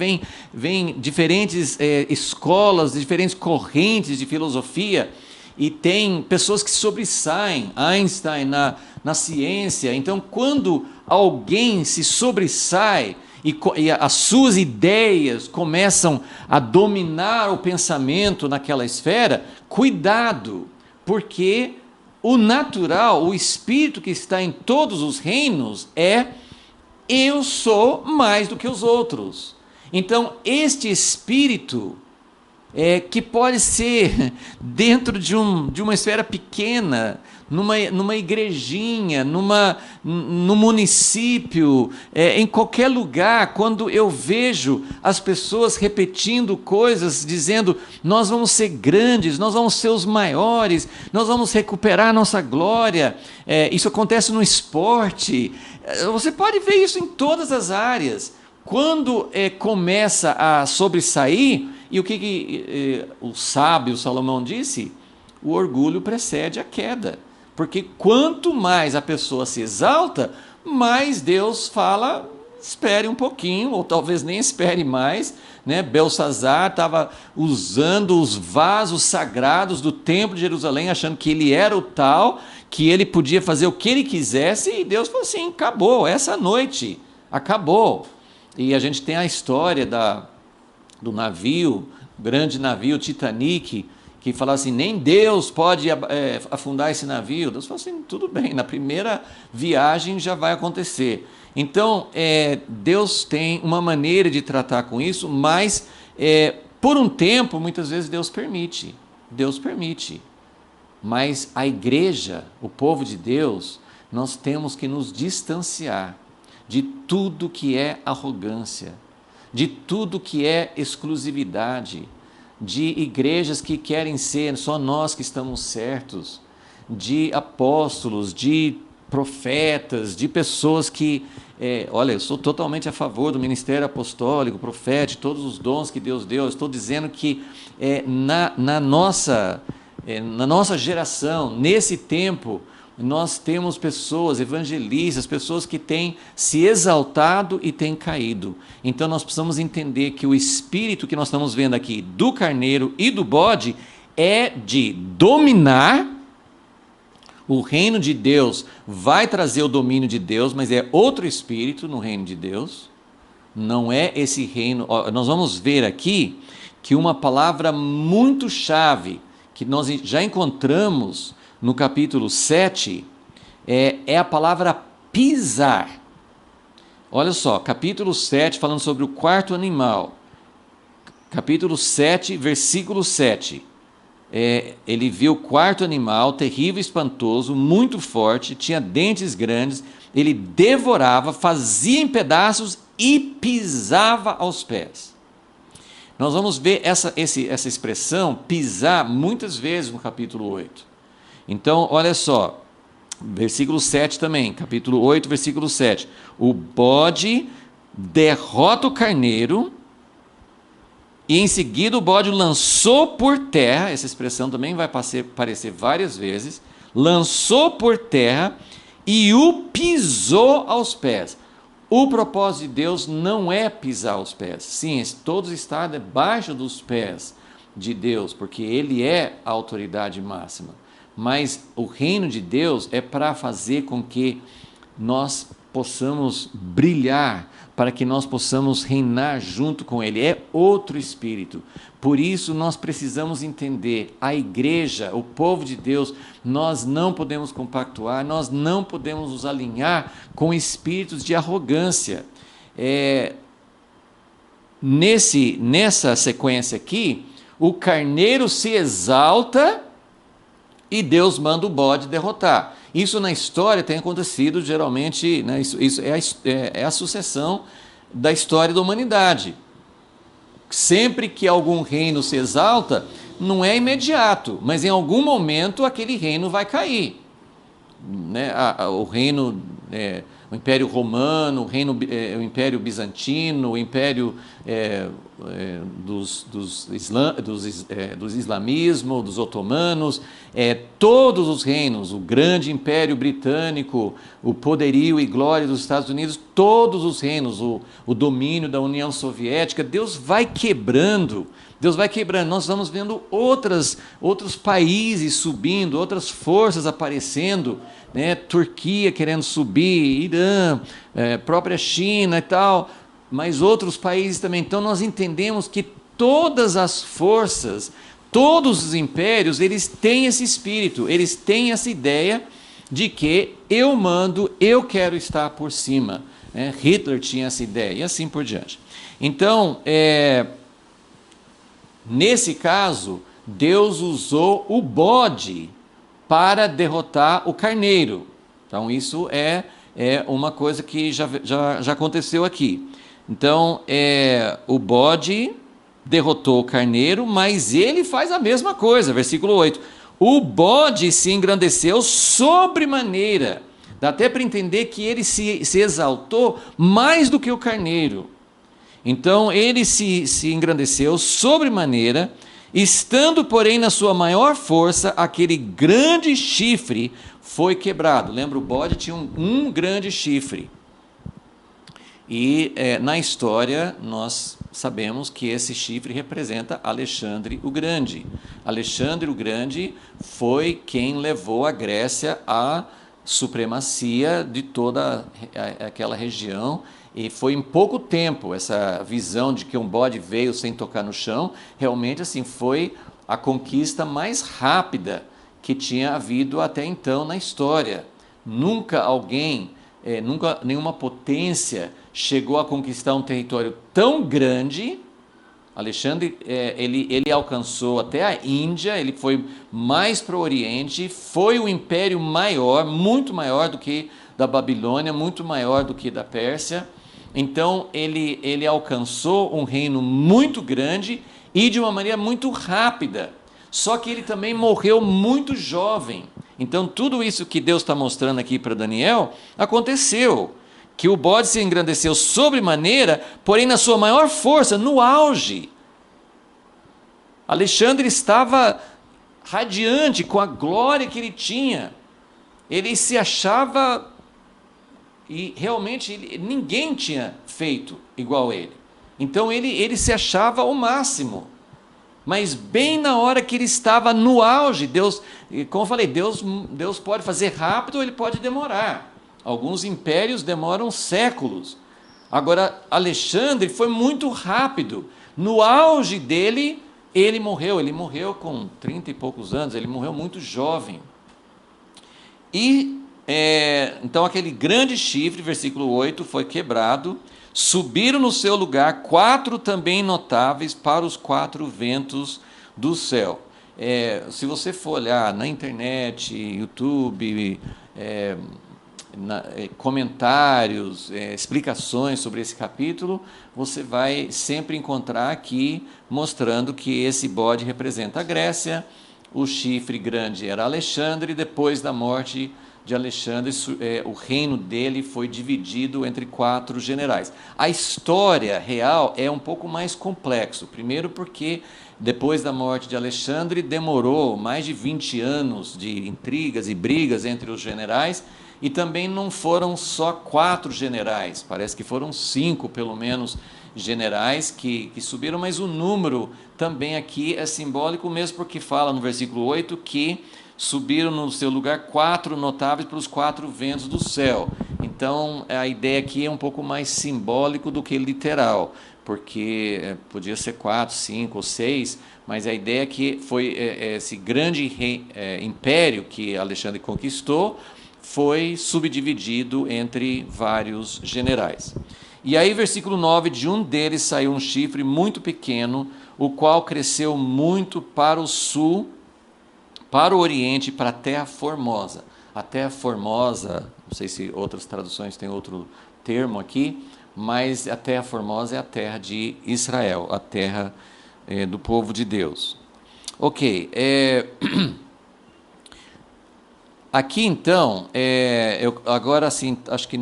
vem diferentes escolas, diferentes correntes de filosofia, e tem pessoas que sobressaem, Einstein na ciência. Então, quando alguém se sobressai e as suas ideias começam a dominar o pensamento naquela esfera, cuidado, porque o natural, o espírito que está em todos os reinos é: eu sou mais do que os outros. Então, este espírito, que pode ser dentro de uma esfera pequena, numa igrejinha, no município, em qualquer lugar, quando eu vejo as pessoas repetindo coisas, dizendo: nós vamos ser grandes, nós vamos ser os maiores, nós vamos recuperar a nossa glória. Isso acontece no esporte, você pode ver isso em todas as áreas. Quando começa a sobressair, e o que o sábio Salomão disse? O orgulho precede a queda. Porque quanto mais a pessoa se exalta, mais Deus fala: espere um pouquinho, ou talvez nem espere mais. Belsazar estava usando os vasos sagrados do templo de Jerusalém, achando que ele era o tal, que ele podia fazer o que ele quisesse, e Deus falou assim: acabou, essa noite, acabou. E a gente tem a história do navio, grande navio Titanic, que fala assim: nem Deus pode afundar esse navio. Deus falou assim: tudo bem, na primeira viagem já vai acontecer. Então, Deus tem uma maneira de tratar com isso, mas por um tempo, muitas vezes Deus permite. Mas a igreja, o povo de Deus, nós temos que nos distanciar de tudo que é arrogância, de tudo que é exclusividade, de igrejas que querem ser só nós que estamos certos, de apóstolos, de profetas, de pessoas que... olha, eu sou totalmente a favor do ministério apostólico, profético, todos os dons que Deus deu. Eu estou dizendo que na nossa geração, nesse tempo, nós temos pessoas, evangelistas, pessoas que têm se exaltado e têm caído. Então nós precisamos entender que o espírito que nós estamos vendo aqui do carneiro e do bode é de dominar. O reino de Deus vai trazer o domínio de Deus, mas é outro espírito no reino de Deus. Não é esse reino. Nós vamos ver aqui que uma palavra muito chave que nós já encontramos no capítulo 7, é a palavra pisar. Olha só, capítulo 7, falando sobre o quarto animal. Capítulo 7, versículo 7. Ele viu o quarto animal, terrível e espantoso, muito forte, tinha dentes grandes, ele devorava, fazia em pedaços e pisava aos pés. Nós vamos ver essa expressão, pisar, muitas vezes no capítulo 8. Então, olha só, versículo 7 também, capítulo 8, versículo 7. O bode derrota o carneiro, e em seguida o bode lançou por terra, essa expressão também vai aparecer várias vezes, lançou por terra e o pisou aos pés. O propósito de Deus não é pisar aos pés. Sim, todos estão debaixo dos pés de Deus, porque Ele é a autoridade máxima. Mas o reino de Deus é para fazer com que nós possamos brilhar, para que nós possamos reinar junto com Ele. É outro espírito. Por isso nós precisamos entender, a igreja, o povo de Deus, nós não podemos compactuar, nós não podemos nos alinhar com espíritos de arrogância. Nessa sequência aqui, o carneiro se exalta e Deus manda o bode derrotar. Isso na história tem acontecido geralmente, né? Isso é a sucessão da história da humanidade. Sempre que algum reino se exalta, não é imediato, mas em algum momento aquele reino vai cair. Né? O reino, o Império Romano, o Império Bizantino, o Império dos islamismo, dos otomanos, todos os reinos, o grande Império Britânico, o poderio e glória dos Estados Unidos, todos os reinos, o domínio da União Soviética, Deus vai quebrando. Nós vamos vendo outros países subindo, outras forças aparecendo, né? Turquia querendo subir, Irã, própria China e tal, mas outros países também. Então nós entendemos que todas as forças, Todos os impérios, eles têm esse espírito, eles têm essa ideia de que eu mando, eu quero estar por cima. Hitler tinha essa ideia e assim por diante. Então, nesse caso, Deus usou o bode para derrotar o carneiro. Então, isso é uma coisa que já aconteceu aqui. Então, o bode derrotou o carneiro, mas ele faz a mesma coisa. Versículo 8. O bode se engrandeceu sobremaneira. Dá até para entender que ele se exaltou mais do que o carneiro. Então, ele se engrandeceu sobremaneira, estando, porém, na sua maior força, aquele grande chifre foi quebrado. Lembra, o bode tinha um grande chifre. E na história nós sabemos que esse chifre representa Alexandre o Grande. Alexandre o Grande foi quem levou a Grécia à supremacia de toda aquela região, e foi em pouco tempo essa visão de que um bode veio sem tocar no chão. Realmente assim foi a conquista mais rápida que tinha havido até então na história. Nunca nenhuma potência chegou a conquistar um território tão grande. Alexandre, ele alcançou até a Índia, ele foi mais para o Oriente, foi o império maior, muito maior do que da Babilônia, muito maior do que da Pérsia. Então, ele alcançou um reino muito grande e de uma maneira muito rápida. Só que ele também morreu muito jovem. Então, tudo isso que Deus está mostrando aqui para Daniel, aconteceu. Que o bode se engrandeceu sobremaneira, porém na sua maior força, no auge. Alexandre estava radiante com a glória que ele tinha. Ele se achava, e realmente ninguém tinha feito igual a ele. Então ele se achava o máximo. Mas bem na hora que ele estava no auge, Deus, como eu falei, Deus pode fazer rápido ou ele pode demorar. Alguns impérios demoram séculos. Agora, Alexandre foi muito rápido. No auge dele, ele morreu com 30 e poucos anos, ele morreu muito jovem. E, então, aquele grande chifre, versículo 8, foi quebrado. Subiram no seu lugar 4 também notáveis para os 4 ventos do céu. Se você for olhar na internet, YouTube, comentários, explicações sobre esse capítulo, você vai sempre encontrar aqui mostrando que esse bode representa a Grécia, o chifre grande era Alexandre, e depois da morte de Alexandre, o reino dele foi dividido entre 4 generais. A história real é um pouco mais complexo, primeiro porque depois da morte de Alexandre demorou mais de 20 anos de intrigas e brigas entre os generais, e também não foram só 4 generais, parece que foram 5 pelo menos generais que subiram, mas o número também aqui é simbólico mesmo, porque fala no versículo 8 que subiram no seu lugar 4 notáveis para os 4 ventos do céu. Então a ideia aqui é um pouco mais simbólico do que literal, porque podia ser 4, 5 ou 6, mas a ideia é que foi esse grande império que Alexandre conquistou, foi subdividido entre vários generais. E aí, versículo 9, de um deles saiu um chifre muito pequeno, o qual cresceu muito para o sul, para o oriente, para a terra formosa. A terra formosa, não sei se outras traduções têm outro termo aqui, mas a terra formosa é a terra de Israel, a terra do povo de Deus. Ok, aqui então, eu agora assim, acho que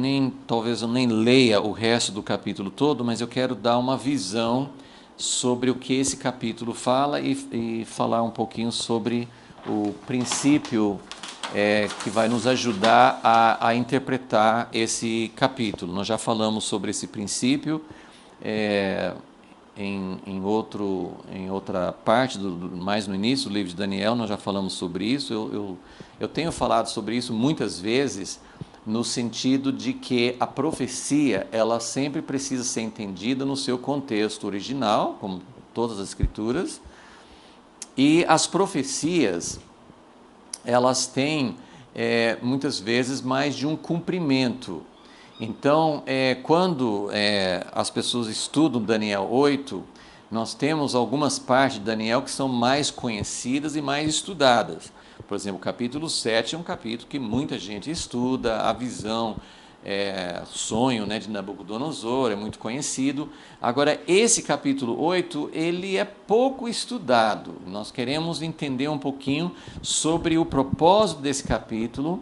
talvez eu nem leia o resto do capítulo todo, mas eu quero dar uma visão sobre o que esse capítulo fala e falar um pouquinho sobre o princípio que vai nos ajudar a interpretar esse capítulo. Nós já falamos sobre esse princípio em outra parte, mais no início do livro de Daniel, nós já falamos sobre isso. Eu tenho falado sobre isso muitas vezes, no sentido de que a profecia, ela sempre precisa ser entendida no seu contexto original, como todas as escrituras, E as profecias, elas têm muitas vezes mais de um cumprimento. Então, quando as pessoas estudam Daniel 8, nós temos algumas partes de Daniel que são mais conhecidas e mais estudadas. Por exemplo, o capítulo 7 é um capítulo que muita gente estuda, a visão, sonho, né, de Nabucodonosor, é muito conhecido. Agora, esse capítulo 8, ele é pouco estudado. Nós queremos entender um pouquinho sobre o propósito desse capítulo,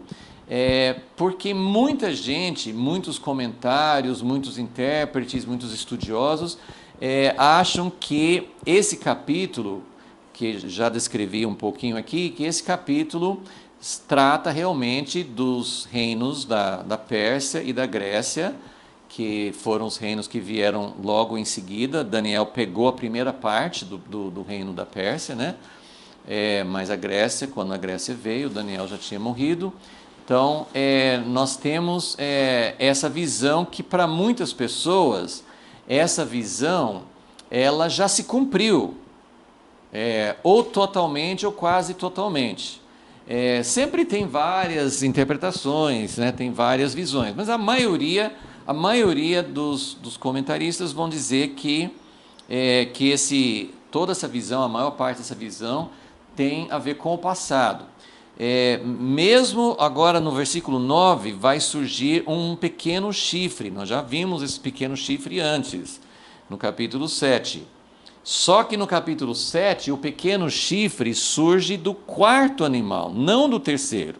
porque muita gente, muitos comentários, muitos intérpretes, muitos estudiosos, acham que esse capítulo, que já descrevi um pouquinho aqui, que esse capítulo trata realmente dos reinos da Pérsia e da Grécia, que foram os reinos que vieram logo em seguida. Daniel pegou a primeira parte do reino da Pérsia, né? Mas a Grécia, quando a Grécia veio, Daniel já tinha morrido. Então, nós temos essa visão que, para muitas pessoas, essa visão ela já se cumpriu, ou totalmente ou quase totalmente. Sempre tem várias interpretações, né? Tem várias visões, mas a maioria dos comentaristas vão dizer que toda essa visão, a maior parte dessa visão, tem a ver com o passado. Mesmo agora no versículo 9 vai surgir um pequeno chifre. Nós já vimos esse pequeno chifre antes, no capítulo 7. Só que no capítulo 7, o pequeno chifre surge do quarto animal, não do terceiro.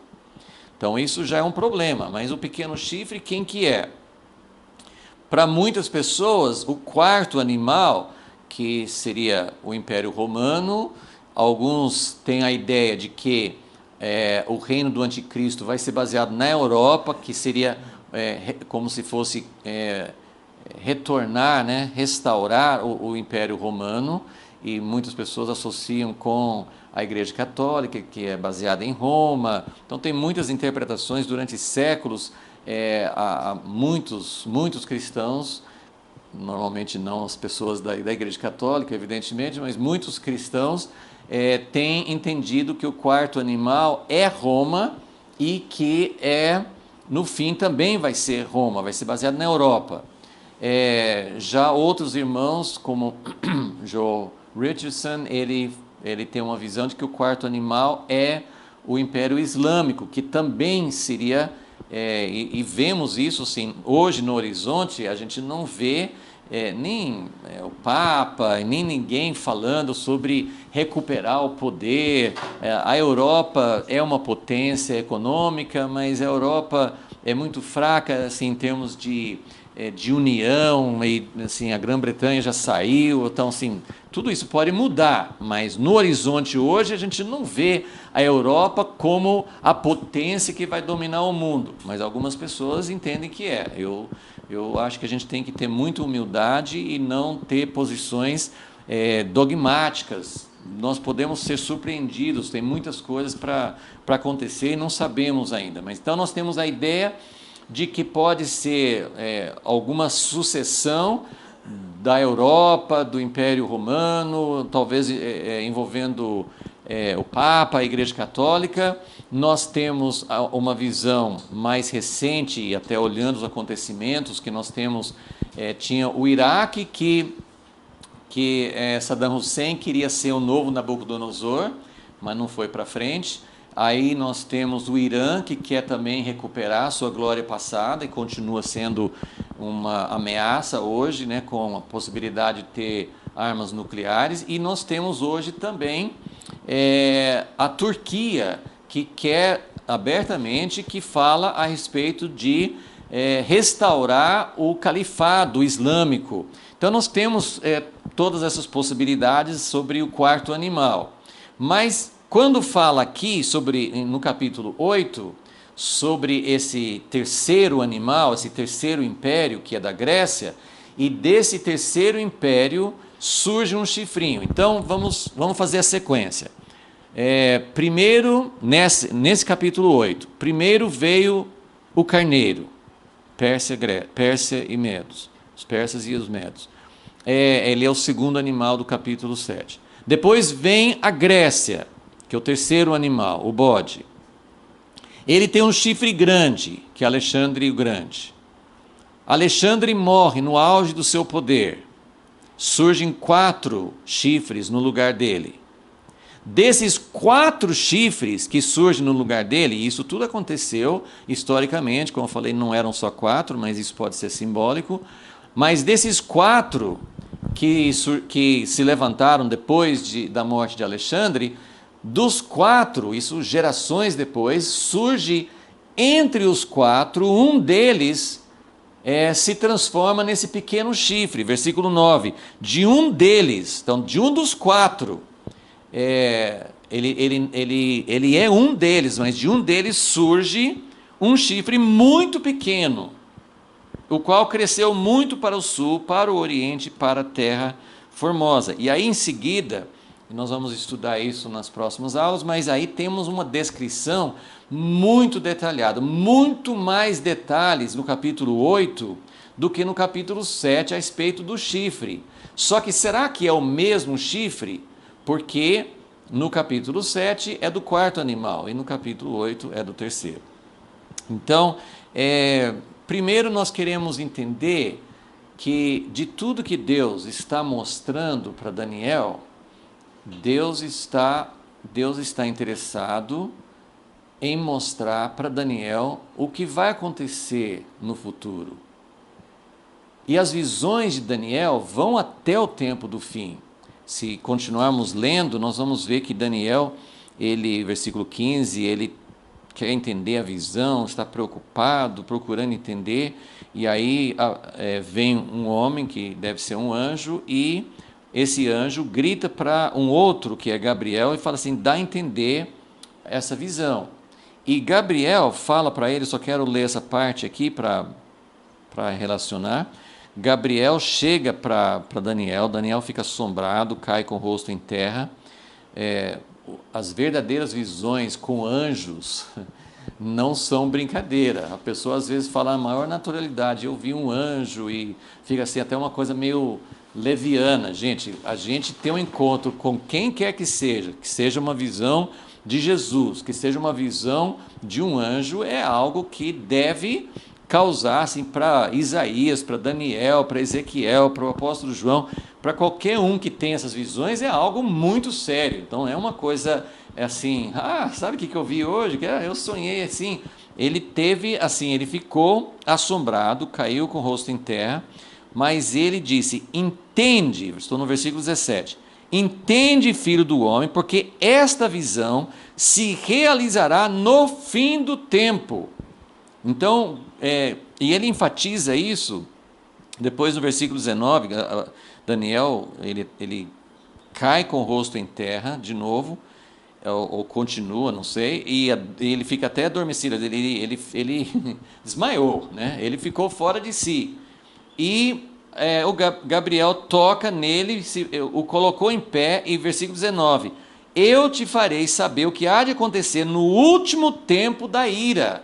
Então isso já é um problema, mas o pequeno chifre, quem que é? Para muitas pessoas, o quarto animal, que seria o Império Romano, alguns têm a ideia de que o reino do anticristo vai ser baseado na Europa, que seria como se fosse retornar, né, restaurar o Império Romano, e muitas pessoas associam com a Igreja Católica, que é baseada em Roma. Então tem muitas interpretações durante séculos. Há muitos cristãos, normalmente não as pessoas da Igreja Católica, evidentemente, mas muitos cristãos têm entendido que o quarto animal é Roma e que no fim também vai ser Roma, vai ser baseado na Europa. Já outros irmãos, como Joel Richardson, ele tem uma visão de que o quarto animal é o Império Islâmico, que também seria, e vemos isso assim, hoje no horizonte, a gente não vê nem o Papa, nem ninguém falando sobre recuperar o poder. A Europa é uma potência econômica, mas a Europa é muito fraca assim, em termos de união, e assim, a Grã-Bretanha já saiu, então assim, tudo isso pode mudar, mas no horizonte hoje a gente não vê a Europa como a potência que vai dominar o mundo, mas algumas pessoas entendem que é. Eu acho que a gente tem que ter muita humildade e não ter posições dogmáticas. Nós podemos ser surpreendidos, tem muitas coisas para acontecer e não sabemos ainda, mas então nós temos a ideia de que pode ser alguma sucessão da Europa, do Império Romano, talvez envolvendo o Papa, a Igreja Católica. Nós temos uma visão mais recente, e até olhando os acontecimentos, que nós temos, tinha o Iraque, que Saddam Hussein queria ser o novo Nabucodonosor, mas não foi para frente. Aí nós temos o Irã, que quer também recuperar sua glória passada e continua sendo uma ameaça hoje, né, com a possibilidade de ter armas nucleares. E nós temos hoje também a Turquia, que quer abertamente, que fala a respeito de restaurar o califado islâmico. Então nós temos todas essas possibilidades sobre o quarto animal. Mas quando fala aqui no capítulo 8, sobre esse terceiro animal, esse terceiro império que é da Grécia, e desse terceiro império surge um chifrinho. Então vamos fazer a sequência. Primeiro, nesse capítulo 8, primeiro veio o carneiro, Pérsia e Medos, os persas e os medos. Ele é o segundo animal do capítulo 7. Depois vem a Grécia, que é o terceiro animal, o bode. Ele tem um chifre grande, que é Alexandre o Grande. Alexandre morre no auge do seu poder. Surgem 4 chifres no lugar dele. Desses 4 chifres que surgem no lugar dele, e isso tudo aconteceu historicamente, como eu falei, não eram só 4, mas isso pode ser simbólico. Mas desses 4 que se levantaram depois da morte de Alexandre, dos 4, isso gerações depois, surge entre os 4, um deles se transforma nesse pequeno chifre, versículo 9, de um deles, então de um dos 4, ele é um deles, mas de um deles surge um chifre muito pequeno, o qual cresceu muito para o sul, para o oriente, para a terra formosa. E aí em seguida, nós vamos estudar isso nas próximas aulas, mas aí temos uma descrição muito detalhada, muito mais detalhes no capítulo 8 do que no capítulo 7 a respeito do chifre. Só que será que é o mesmo chifre? Porque no capítulo 7 é do 4º animal e no capítulo 8 é do 3º. Então, primeiro nós queremos entender que de tudo que Deus está mostrando para Daniel, Deus está interessado em mostrar para Daniel o que vai acontecer no futuro. E as visões de Daniel vão até o tempo do fim. Se continuarmos lendo, nós vamos ver que Daniel, versículo 15, ele quer entender a visão, está preocupado, procurando entender, e aí vem um homem que deve ser um anjo, e esse anjo grita para um outro, que é Gabriel, e fala assim, dá a entender essa visão. E Gabriel fala para ele, só quero ler essa parte aqui para relacionar. Gabriel chega para Daniel, Daniel fica assombrado, cai com o rosto em terra. As verdadeiras visões com anjos não são brincadeira. A pessoa às vezes fala a maior naturalidade, eu vi um anjo, e fica assim até uma coisa meio leviana. Gente, a gente tem um encontro com quem quer que seja uma visão de Jesus, que seja uma visão de um anjo, é algo que deve causar, assim, para Isaías, para Daniel, para Ezequiel, para o apóstolo João, para qualquer um que tem essas visões, é algo muito sério. Então é uma coisa assim, sabe o que eu vi hoje? Eu sonhei assim. Ele teve assim, ele ficou assombrado, caiu com o rosto em terra, mas ele disse, entende, estou no versículo 17, entende, filho do homem, porque esta visão se realizará no fim do tempo. Então, e ele enfatiza isso, depois no versículo 19, Daniel, ele cai com o rosto em terra, de novo, ou continua, não sei, e ele fica até adormecido, ele desmaiou, né? Ele ficou fora de si. E o Gabriel toca nele, o colocou em pé, e versículo 19, eu te farei saber o que há de acontecer no último tempo da ira,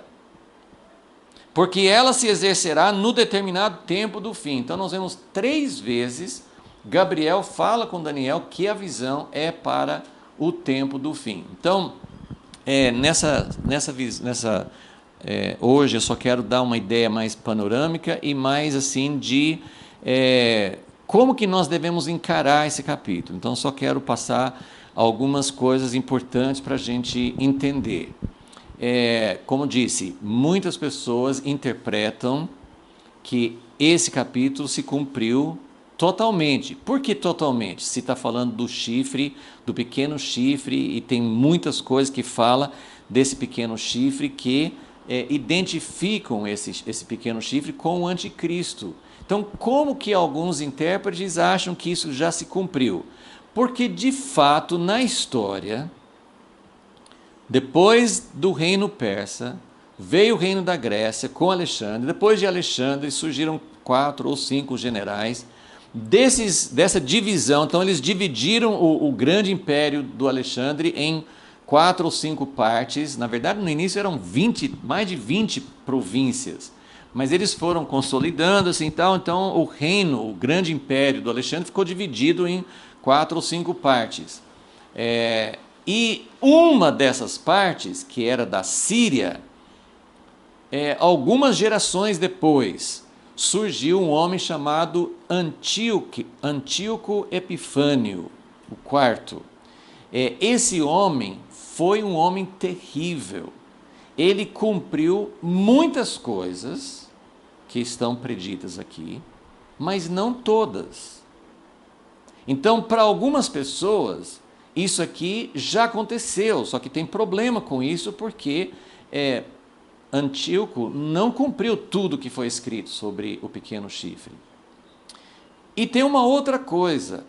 porque ela se exercerá no determinado tempo do fim. Então nós vemos 3 vezes, Gabriel fala com Daniel que a visão é para o tempo do fim. Então, hoje eu só quero dar uma ideia mais panorâmica e mais assim de como que nós devemos encarar esse capítulo. Então só quero passar algumas coisas importantes para a gente entender. Como disse, muitas pessoas interpretam que esse capítulo se cumpriu totalmente. Por que totalmente? Se está falando do chifre, do pequeno chifre, e tem muitas coisas que fala desse pequeno chifre que identificam esse pequeno chifre com o anticristo. Então, como que alguns intérpretes acham que isso já se cumpriu? Porque, de fato, na história, depois do reino persa, veio o reino da Grécia com Alexandre. Depois de Alexandre surgiram 4 ou 5 generais dessa divisão. Então eles dividiram o grande império do Alexandre em 4 ou 5 partes. Na verdade, no início eram mais de 20 províncias, mas eles foram consolidando assim, tal. Então o reino, o grande império do Alexandre ficou dividido em 4 ou 5 partes. E uma dessas partes, que era da Síria, algumas gerações depois, surgiu um homem chamado Antíoco Epifânio, o quarto. Esse homem foi um homem terrível. Ele cumpriu muitas coisas que estão preditas aqui, mas não todas. Então, para algumas pessoas, isso aqui já aconteceu, só que tem problema com isso porque Antíoco não cumpriu tudo que foi escrito sobre o pequeno chifre. E tem uma outra coisa,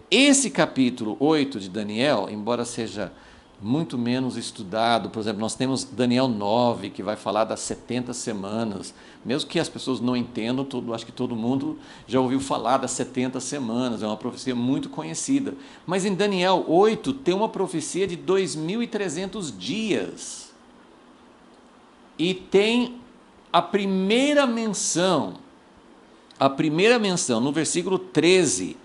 esse capítulo 8 de Daniel, embora seja muito menos estudado, por exemplo, nós temos Daniel 9, que vai falar das 70 semanas, mesmo que as pessoas não entendam, acho que todo mundo já ouviu falar das 70 semanas, é uma profecia muito conhecida, mas em Daniel 8 tem uma profecia de 2.300 dias, e tem a primeira menção no versículo 13,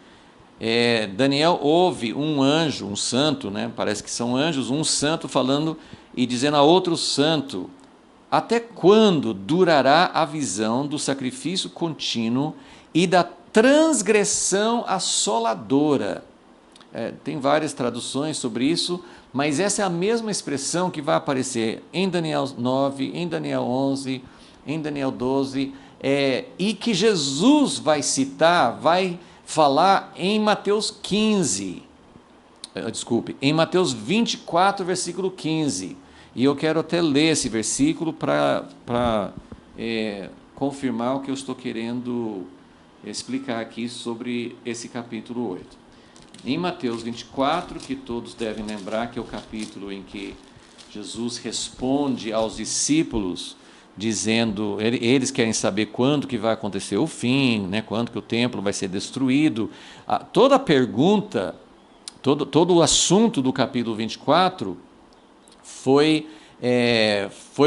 Daniel ouve um anjo, um santo, parece que são anjos, um santo falando e dizendo a outro santo: até quando durará a visão do sacrifício contínuo e da transgressão assoladora? Tem várias traduções sobre isso, mas essa é a mesma expressão que vai aparecer em Daniel 9, em Daniel 11, em Daniel 12, e que Jesus vai citar, vai falar em Mateus 15, em Mateus 24, versículo 15, e eu quero até ler esse versículo para confirmar o que eu estou querendo explicar aqui sobre esse capítulo 8. Em Mateus 24, que todos devem lembrar que é o capítulo em que Jesus responde aos discípulos, dizendo, eles querem saber quando que vai acontecer o fim, quando que o templo vai ser destruído. Toda a pergunta, todo o assunto do capítulo 24 foi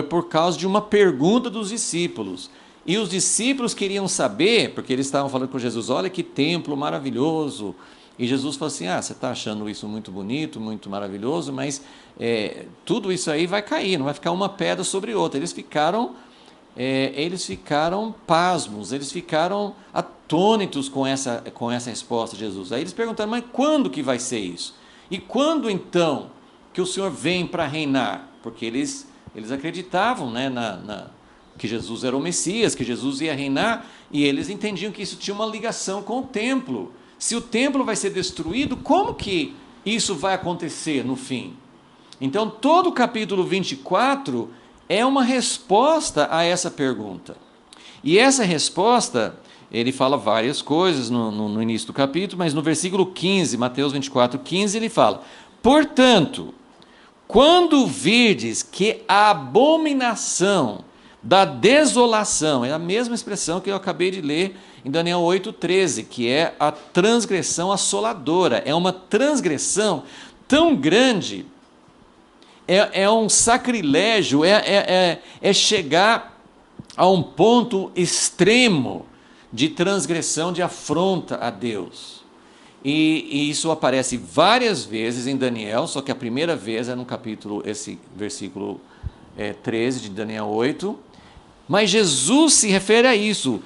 por causa de uma pergunta dos discípulos. E os discípulos queriam saber, porque eles estavam falando com Jesus: olha que templo maravilhoso. E Jesus falou assim: você está achando isso muito bonito, muito maravilhoso, mas tudo isso aí vai cair, não vai ficar uma pedra sobre outra. Eles ficaram pasmos, eles ficaram atônitos com essa resposta de Jesus. Aí eles perguntaram: mas quando que vai ser isso? E quando então que o Senhor vem para reinar? Porque eles acreditavam que Jesus era o Messias, que Jesus ia reinar, e eles entendiam que isso tinha uma ligação com o templo. Se o templo vai ser destruído, como que isso vai acontecer no fim? Então, todo o capítulo 24 é uma resposta a essa pergunta. E essa resposta, ele fala várias coisas no início do capítulo, mas no versículo 15, Mateus 24, 15, ele fala: portanto, quando virdes que a abominação da desolação, é a mesma expressão que eu acabei de ler em Daniel 8,13, que é a transgressão assoladora, é uma transgressão tão grande, é um sacrilégio, é chegar a um ponto extremo de transgressão, de afronta a Deus. E isso aparece várias vezes em Daniel, só que a primeira vez é no capítulo, esse versículo 13 de Daniel 8, mas Jesus se refere a isso.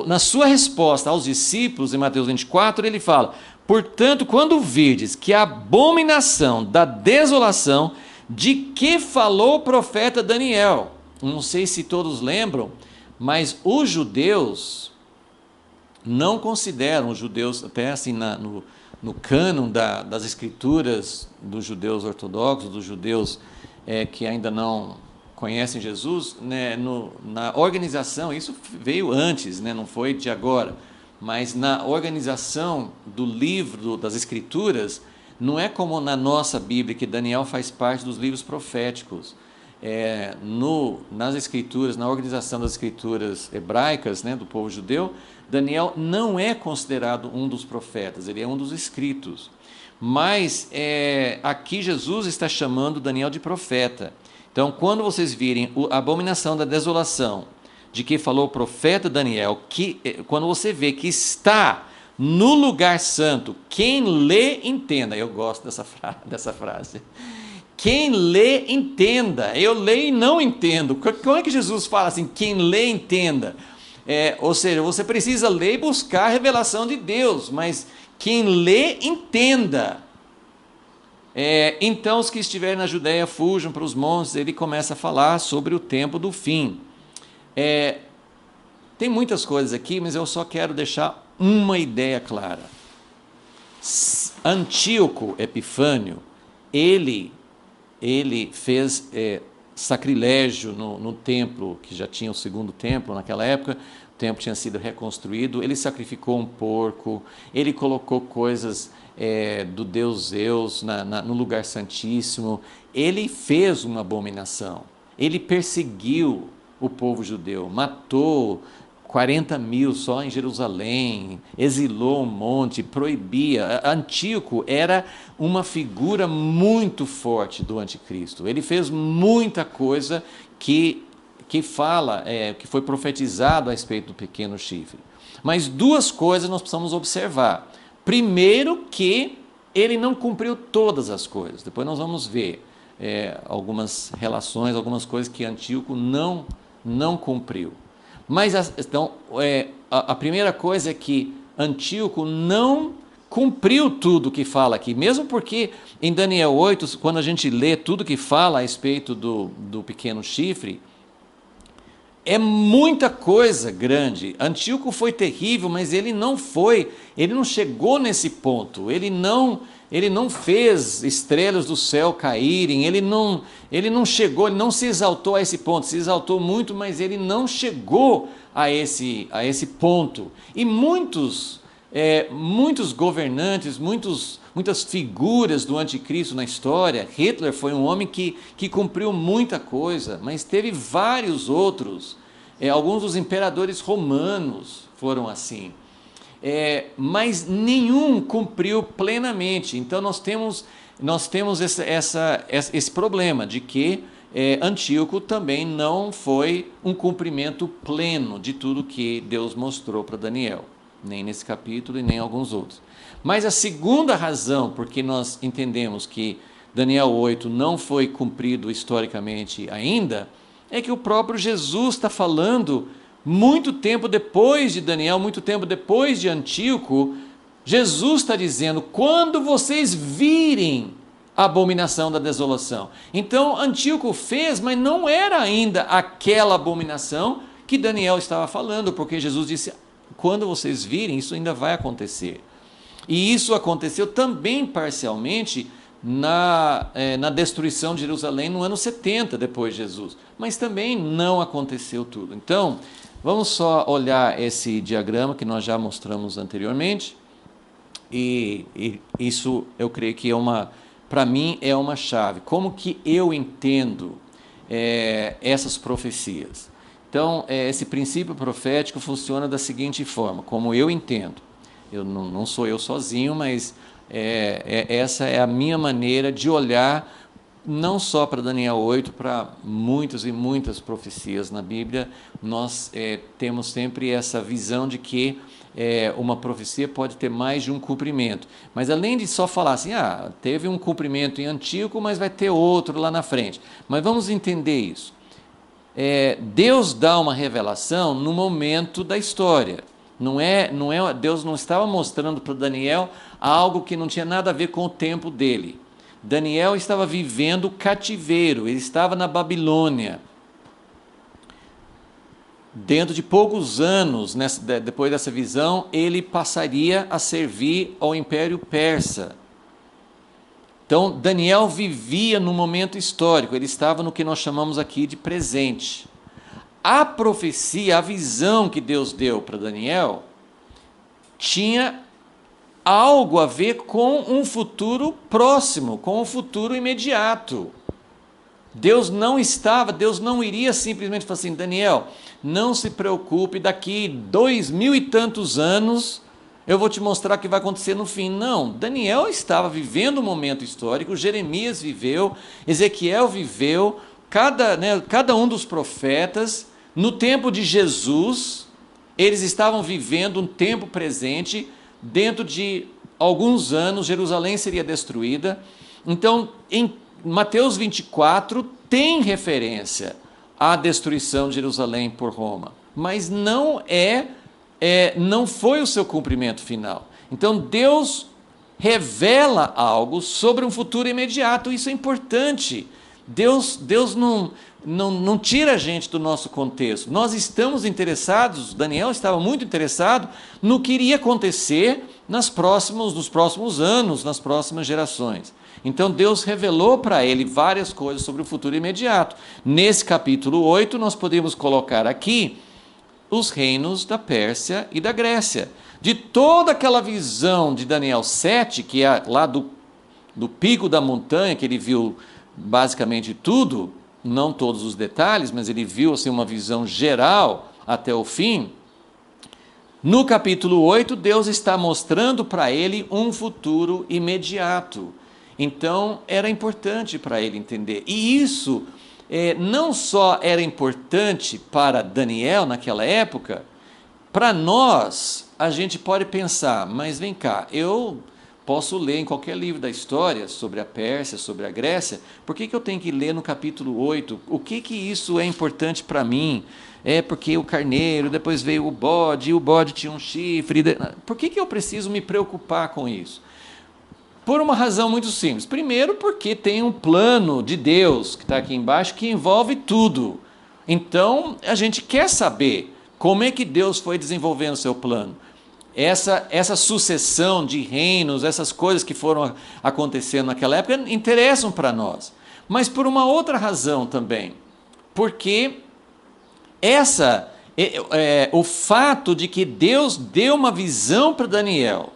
Na sua resposta aos discípulos, em Mateus 24, ele fala: portanto, quando virdes que a abominação da desolação, de que falou o profeta Daniel, não sei se todos lembram, mas os judeus não consideram, até assim no cânon das escrituras dos judeus ortodoxos, dos judeus que ainda não conhecem Jesus, na organização, isso veio antes, não foi de agora, mas na organização do livro das Escrituras, não é como na nossa Bíblia, que Daniel faz parte dos livros proféticos. Nas Escrituras, na organização das Escrituras hebraicas, do povo judeu, Daniel não é considerado um dos profetas, ele é um dos escritos. Mas aqui Jesus está chamando Daniel de profeta. Então, quando vocês virem a abominação da desolação, de que falou o profeta Daniel, quando você vê que está no lugar santo. Quem lê, entenda. Eu gosto dessa frase. Quem lê, entenda. Eu leio e não entendo. Como é que Jesus fala assim? Quem lê, entenda. Ou seja, você precisa ler e buscar a revelação de Deus, mas quem lê, entenda. Então os que estiverem na Judéia fujam para os montes. Ele começa a falar sobre o tempo do fim. Tem muitas coisas aqui, mas eu só quero deixar uma ideia clara. Antíoco Epifânio, ele fez sacrilégio no templo, que já tinha o segundo templo naquela época. O templo tinha sido reconstruído, ele sacrificou um porco, ele colocou coisas do deus Zeus no lugar santíssimo. Ele fez uma abominação, ele perseguiu o povo judeu, matou 40 mil só em Jerusalém, exilou um monte, proibia. Antíoco era uma figura muito forte do anticristo. Ele fez muita coisa que fala, que foi profetizado a respeito do pequeno chifre. Mas duas coisas nós precisamos observar. Primeiro, que ele não cumpriu todas as coisas. Depois nós vamos ver algumas relações, algumas coisas que Antíoco não cumpriu. Mas então, a primeira coisa é que Antíoco não cumpriu tudo que fala aqui, mesmo porque em Daniel 8, quando a gente lê tudo que fala a respeito do pequeno chifre, é muita coisa grande. Antíoco foi terrível, mas ele não chegou nesse ponto, ele não fez estrelas do céu caírem, ele não chegou, ele não se exaltou a esse ponto, se exaltou muito, mas ele não chegou a esse ponto. E muitos governantes, muitas figuras do anticristo na história, Hitler foi um homem que cumpriu muita coisa, mas teve vários outros, alguns dos imperadores romanos foram assim. Mas nenhum cumpriu plenamente. Então nós temos esse problema de que Antíoco também não foi um cumprimento pleno de tudo que Deus mostrou para Daniel, nem nesse capítulo e nem em alguns outros. Mas a segunda razão porque nós entendemos que Daniel 8 não foi cumprido historicamente ainda, é que o próprio Jesus está falando. Muito tempo depois de Daniel, muito tempo depois de Antíoco, Jesus está dizendo, quando vocês virem a abominação da desolação. Então, Antíoco fez, mas não era ainda aquela abominação que Daniel estava falando, porque Jesus disse, quando vocês virem, isso ainda vai acontecer. E isso aconteceu também parcialmente na destruição de Jerusalém no ano 70 depois de Jesus, mas também não aconteceu tudo. Então, vamos só olhar esse diagrama que nós já mostramos anteriormente, e isso eu creio que para mim é uma chave. Como que eu entendo essas profecias? Então, esse princípio profético funciona da seguinte forma, como eu entendo. Não sou eu sozinho, mas essa é a minha maneira de olhar não só para Daniel 8, para muitas e muitas profecias na Bíblia. Nós temos sempre essa visão de que uma profecia pode ter mais de um cumprimento. Mas além de só falar assim, teve um cumprimento em Antíoco, mas vai ter outro lá na frente. Mas vamos entender isso. Deus dá uma revelação no momento da história. Deus não estava mostrando para Daniel algo que não tinha nada a ver com o tempo dele. Daniel estava vivendo cativeiro, ele estava na Babilônia. Dentro de poucos anos, depois dessa visão, ele passaria a servir ao Império Persa. Então, Daniel vivia num momento histórico, ele estava no que nós chamamos aqui de presente. A profecia, a visão que Deus deu para Daniel, tinha algo a ver com um futuro próximo, com um futuro imediato. Deus não iria simplesmente falar assim, Daniel, não se preocupe, daqui 2000 e tantos anos, eu vou te mostrar o que vai acontecer no fim. Não, Daniel estava vivendo um momento histórico, Jeremias viveu, Ezequiel viveu, cada um dos profetas, no tempo de Jesus, eles estavam vivendo um tempo presente, dentro de alguns anos, Jerusalém seria destruída. Então, em Mateus 24, tem referência à destruição de Jerusalém por Roma, mas não foi o seu cumprimento final. Então, Deus revela algo sobre um futuro imediato, isso é importante. Deus não tira a gente do nosso contexto. Nós estamos interessados, Daniel estava muito interessado no que iria acontecer nos próximos anos, nas próximas gerações. Então Deus revelou para ele várias coisas sobre o futuro imediato. Nesse capítulo 8, nós podemos colocar aqui os reinos da Pérsia e da Grécia. De toda aquela visão de Daniel 7, que é lá do pico da montanha, que ele viu basicamente tudo, não todos os detalhes, mas ele viu assim, uma visão geral até o fim. No capítulo 8, Deus está mostrando para ele um futuro imediato. Então, era importante para ele entender. E isso não só era importante para Daniel naquela época, para nós, a gente pode pensar, mas vem cá, eu posso ler em qualquer livro da história sobre a Pérsia, sobre a Grécia, por que eu tenho que ler no capítulo 8? O que isso é importante para mim? É porque o carneiro, depois veio o bode, e o bode tinha um chifre. Por que eu preciso me preocupar com isso? Por uma razão muito simples. Primeiro, porque tem um plano de Deus, que está aqui embaixo, que envolve tudo. Então, a gente quer saber como é que Deus foi desenvolvendo o seu plano. Essa sucessão de reinos, essas coisas que foram acontecendo naquela época, interessam para nós. Mas por uma outra razão também. Porque o fato de que Deus deu uma visão para Daniel,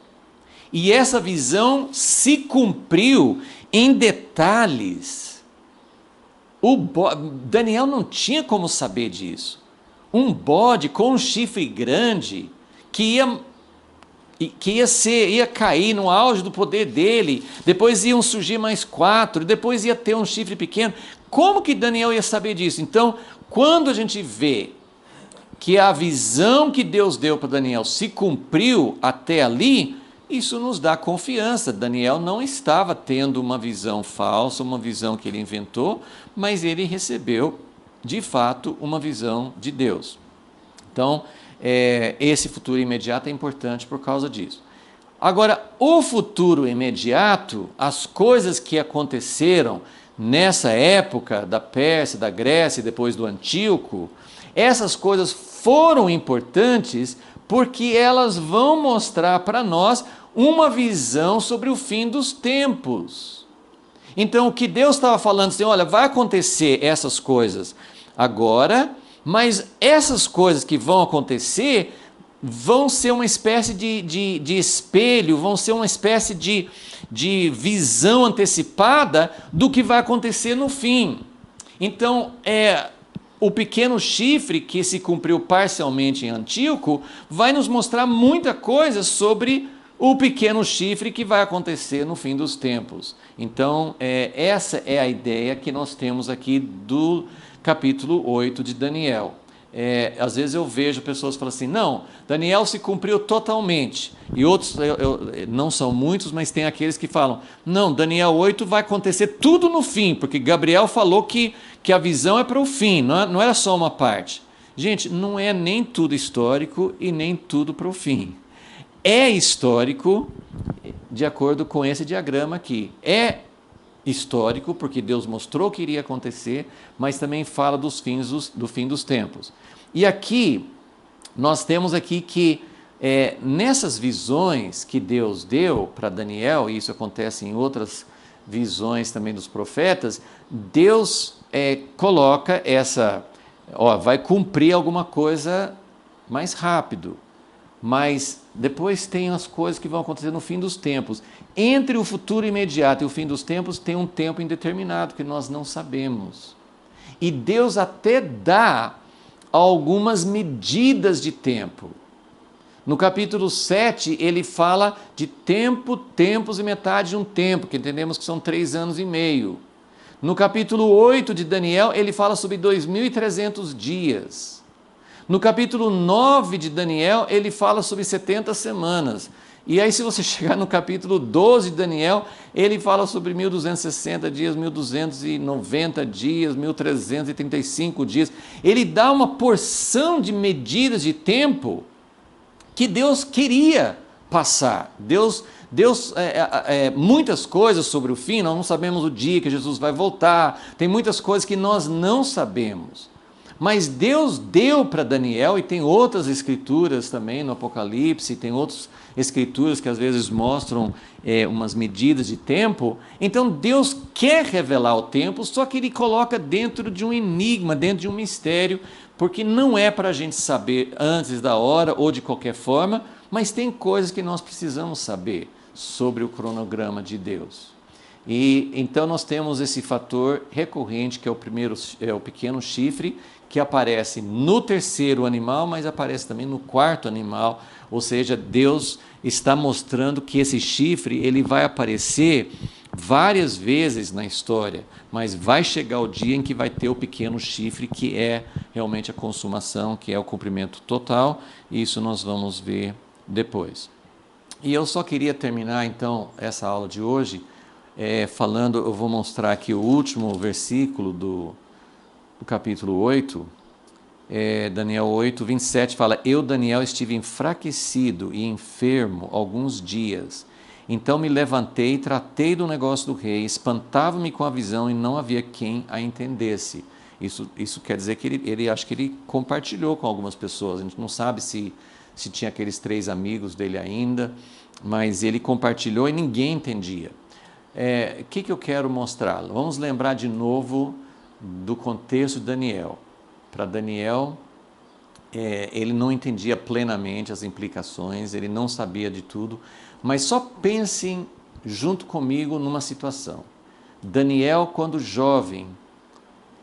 e essa visão se cumpriu em detalhes. Daniel não tinha como saber disso. Um bode com um chifre grande que ia cair no auge do poder dele, depois iam surgir mais 4, depois ia ter um chifre pequeno. Como que Daniel ia saber disso? Então, quando a gente vê que a visão que Deus deu para Daniel se cumpriu até ali, isso nos dá confiança. Daniel não estava tendo uma visão falsa, uma visão que ele inventou, mas ele recebeu, de fato, uma visão de Deus. Então, esse futuro imediato é importante por causa disso. Agora, o futuro imediato, as coisas que aconteceram nessa época da Pérsia, da Grécia e depois do Antíoco, essas coisas foram importantes porque elas vão mostrar para nós uma visão sobre o fim dos tempos. Então, o que Deus estava falando assim, olha, vai acontecer essas coisas agora, mas essas coisas que vão acontecer vão ser uma espécie de espelho, vão ser uma espécie de visão antecipada do que vai acontecer no fim. Então, o pequeno chifre que se cumpriu parcialmente em Antíoco vai nos mostrar muita coisa sobre o pequeno chifre que vai acontecer no fim dos tempos. Então, essa é a ideia que nós temos aqui do capítulo 8 de Daniel. Às vezes eu vejo pessoas falando assim, não, Daniel se cumpriu totalmente. E outros, não são muitos, mas tem aqueles que falam, não, Daniel 8 vai acontecer tudo no fim, porque Gabriel falou que a visão é para o fim, não era só uma parte. Gente, não é nem tudo histórico e nem tudo para o fim. É histórico, de acordo com esse diagrama aqui. É histórico, porque Deus mostrou que iria acontecer, mas também fala do fim dos tempos. E aqui, nós temos aqui que nessas visões que Deus deu para Daniel, e isso acontece em outras visões também dos profetas, Deus coloca vai cumprir alguma coisa mais rápido, mas depois tem as coisas que vão acontecer no fim dos tempos. Entre o futuro imediato e o fim dos tempos tem um tempo indeterminado que nós não sabemos. E Deus até dá algumas medidas de tempo. No capítulo 7, ele fala de tempo, tempos e metade de um tempo, que entendemos que são 3 anos e meio. No capítulo 8 de Daniel, ele fala sobre 2.300 dias. No capítulo 9 de Daniel, ele fala sobre 70 semanas. E aí se você chegar no capítulo 12 de Daniel, ele fala sobre 1260 dias, 1290 dias, 1335 dias. Ele dá uma porção de medidas de tempo que Deus queria passar. Deus muitas coisas sobre o fim, nós não sabemos o dia que Jesus vai voltar, tem muitas coisas que nós não sabemos. Mas Deus deu para Daniel, e tem outras escrituras também no Apocalipse, tem outras escrituras que às vezes mostram umas medidas de tempo. Então Deus quer revelar o tempo, só que Ele coloca dentro de um enigma, dentro de um mistério, porque não é para a gente saber antes da hora ou de qualquer forma, mas tem coisas que nós precisamos saber sobre o cronograma de Deus. E então nós temos esse fator recorrente, que é o pequeno chifre, que aparece no terceiro animal, mas aparece também no quarto animal, ou seja, Deus está mostrando que esse chifre ele vai aparecer várias vezes na história, mas vai chegar o dia em que vai ter o pequeno chifre, que é realmente a consumação, que é o cumprimento total, e isso nós vamos ver depois. E eu só queria terminar então essa aula de hoje falando, eu vou mostrar aqui o último versículo do capítulo 8, Daniel 8, 27, fala: Eu, Daniel, estive enfraquecido e enfermo alguns dias. Então me levantei, tratei do negócio do rei, espantava-me com a visão e não havia quem a entendesse. Isso quer dizer que ele acho que ele compartilhou com algumas pessoas. A gente não sabe se tinha aqueles 3 amigos dele ainda, mas ele compartilhou e ninguém entendia. O que eu quero mostrar? Vamos lembrar de novo do contexto de Daniel. Para Daniel, ele não entendia plenamente as implicações, ele não sabia de tudo, mas só pensem junto comigo numa situação. Daniel, quando jovem,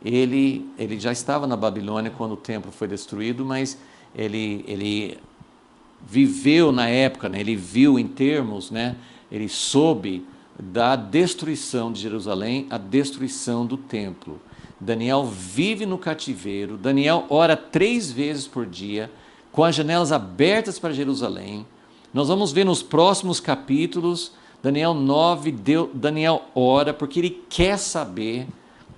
ele já estava na Babilônia quando o templo foi destruído, mas ele viveu na época, né? Ele viu em termos, né? Ele soube da destruição de Jerusalém, a destruição do templo. Daniel vive no cativeiro, Daniel ora 3 vezes por dia, com as janelas abertas para Jerusalém. Nós vamos ver nos próximos capítulos, Daniel 9, Daniel ora porque ele quer saber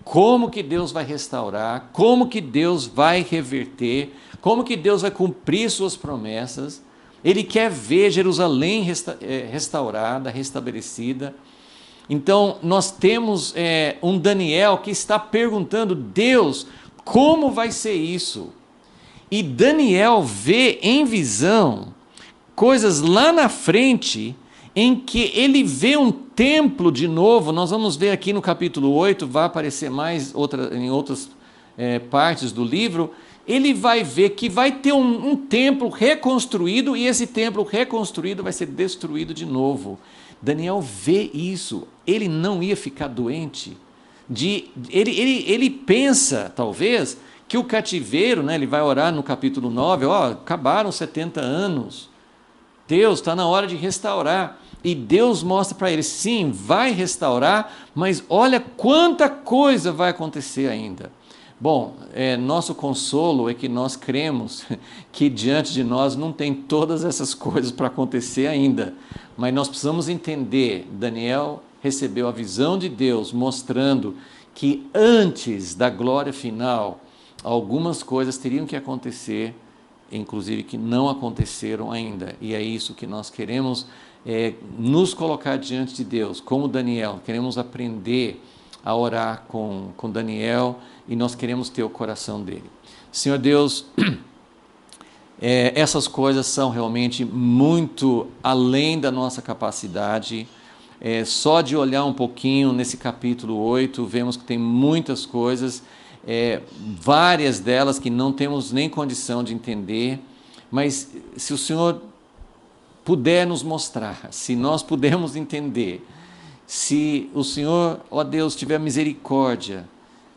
como que Deus vai restaurar, como que Deus vai reverter, como que Deus vai cumprir suas promessas. Ele quer ver Jerusalém restaurada, restabelecida. Então, nós temos um Daniel que está perguntando: Deus, como vai ser isso? E Daniel vê em visão coisas lá na frente, em que ele vê um templo de novo. Nós vamos ver aqui no capítulo 8, vai aparecer mais em outras partes do livro. Ele vai ver que vai ter um templo reconstruído, e esse templo reconstruído vai ser destruído de novo. Daniel vê isso, ele não ia ficar doente. Ele pensa, talvez, que o cativeiro, né, ele vai orar no capítulo 9, acabaram 70 anos, Deus, está na hora de restaurar. E Deus mostra para ele: sim, vai restaurar, mas olha quanta coisa vai acontecer ainda. Bom, nosso consolo é que nós cremos que diante de nós não tem todas essas coisas para acontecer ainda, mas nós precisamos entender, Daniel recebeu a visão de Deus mostrando que antes da glória final, algumas coisas teriam que acontecer, inclusive que não aconteceram ainda, e é isso que nós queremos nos colocar diante de Deus, como Daniel, queremos aprender a orar com Daniel, e nós queremos ter o coração dele. Senhor Deus, essas coisas são realmente muito além da nossa capacidade. Só de olhar um pouquinho nesse capítulo 8, vemos que tem muitas coisas, várias delas que não temos nem condição de entender, mas se o Senhor puder nos mostrar, se nós pudermos entender, se o Senhor, ó Deus, tiver misericórdia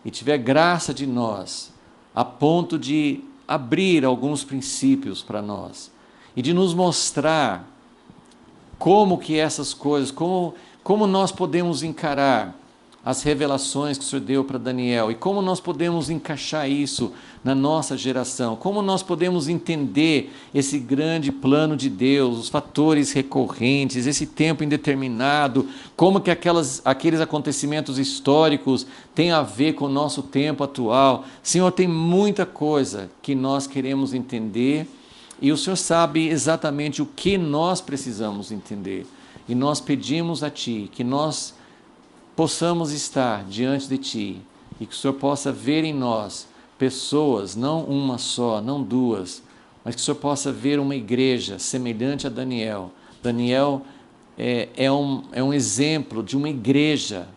e tiver graça de nós, a ponto de abrir alguns princípios para nós e de nos mostrar como que essas coisas, como nós podemos encarar as revelações que o Senhor deu para Daniel e como nós podemos encaixar isso na nossa geração, como nós podemos entender esse grande plano de Deus, os fatores recorrentes, esse tempo indeterminado, como que aqueles acontecimentos históricos têm a ver com o nosso tempo atual. Senhor, tem muita coisa que nós queremos entender e o Senhor sabe exatamente o que nós precisamos entender. E nós pedimos a Ti que nós possamos estar diante de Ti e que o Senhor possa ver em nós pessoas, não uma só, não duas, mas que o Senhor possa ver uma igreja semelhante a Daniel. Daniel é um exemplo de uma igreja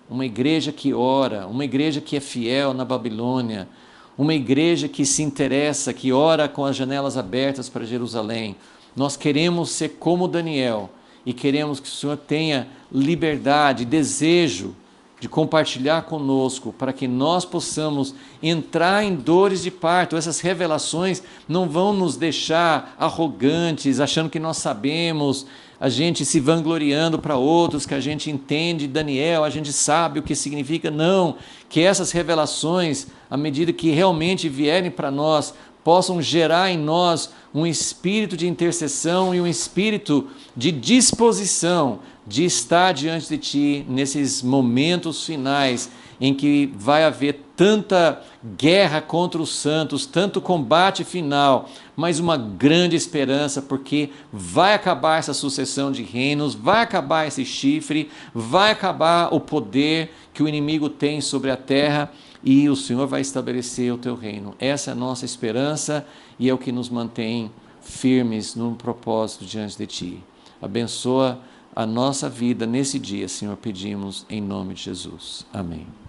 que ora, uma igreja que é fiel na Babilônia, uma igreja que se interessa, que ora com as janelas abertas para Jerusalém. Nós queremos ser como Daniel e queremos que o Senhor tenha liberdade, desejo de compartilhar conosco, para que nós possamos entrar em dores de parto. Essas revelações não vão nos deixar arrogantes, achando que nós sabemos, a gente se vangloriando para outros, que a gente entende Daniel, a gente sabe o que significa. Não, que essas revelações, à medida que realmente vierem para nós, possam gerar em nós um espírito de intercessão e um espírito de disposição de estar diante de Ti nesses momentos finais em que vai haver tanta guerra contra os santos, tanto combate final, mas uma grande esperança, porque vai acabar essa sucessão de reinos, vai acabar esse chifre, vai acabar o poder que o inimigo tem sobre a terra e o Senhor vai estabelecer o Teu reino. Essa é a nossa esperança e é o que nos mantém firmes no propósito diante de Ti. Abençoa a nossa vida nesse dia, Senhor, pedimos em nome de Jesus. Amém.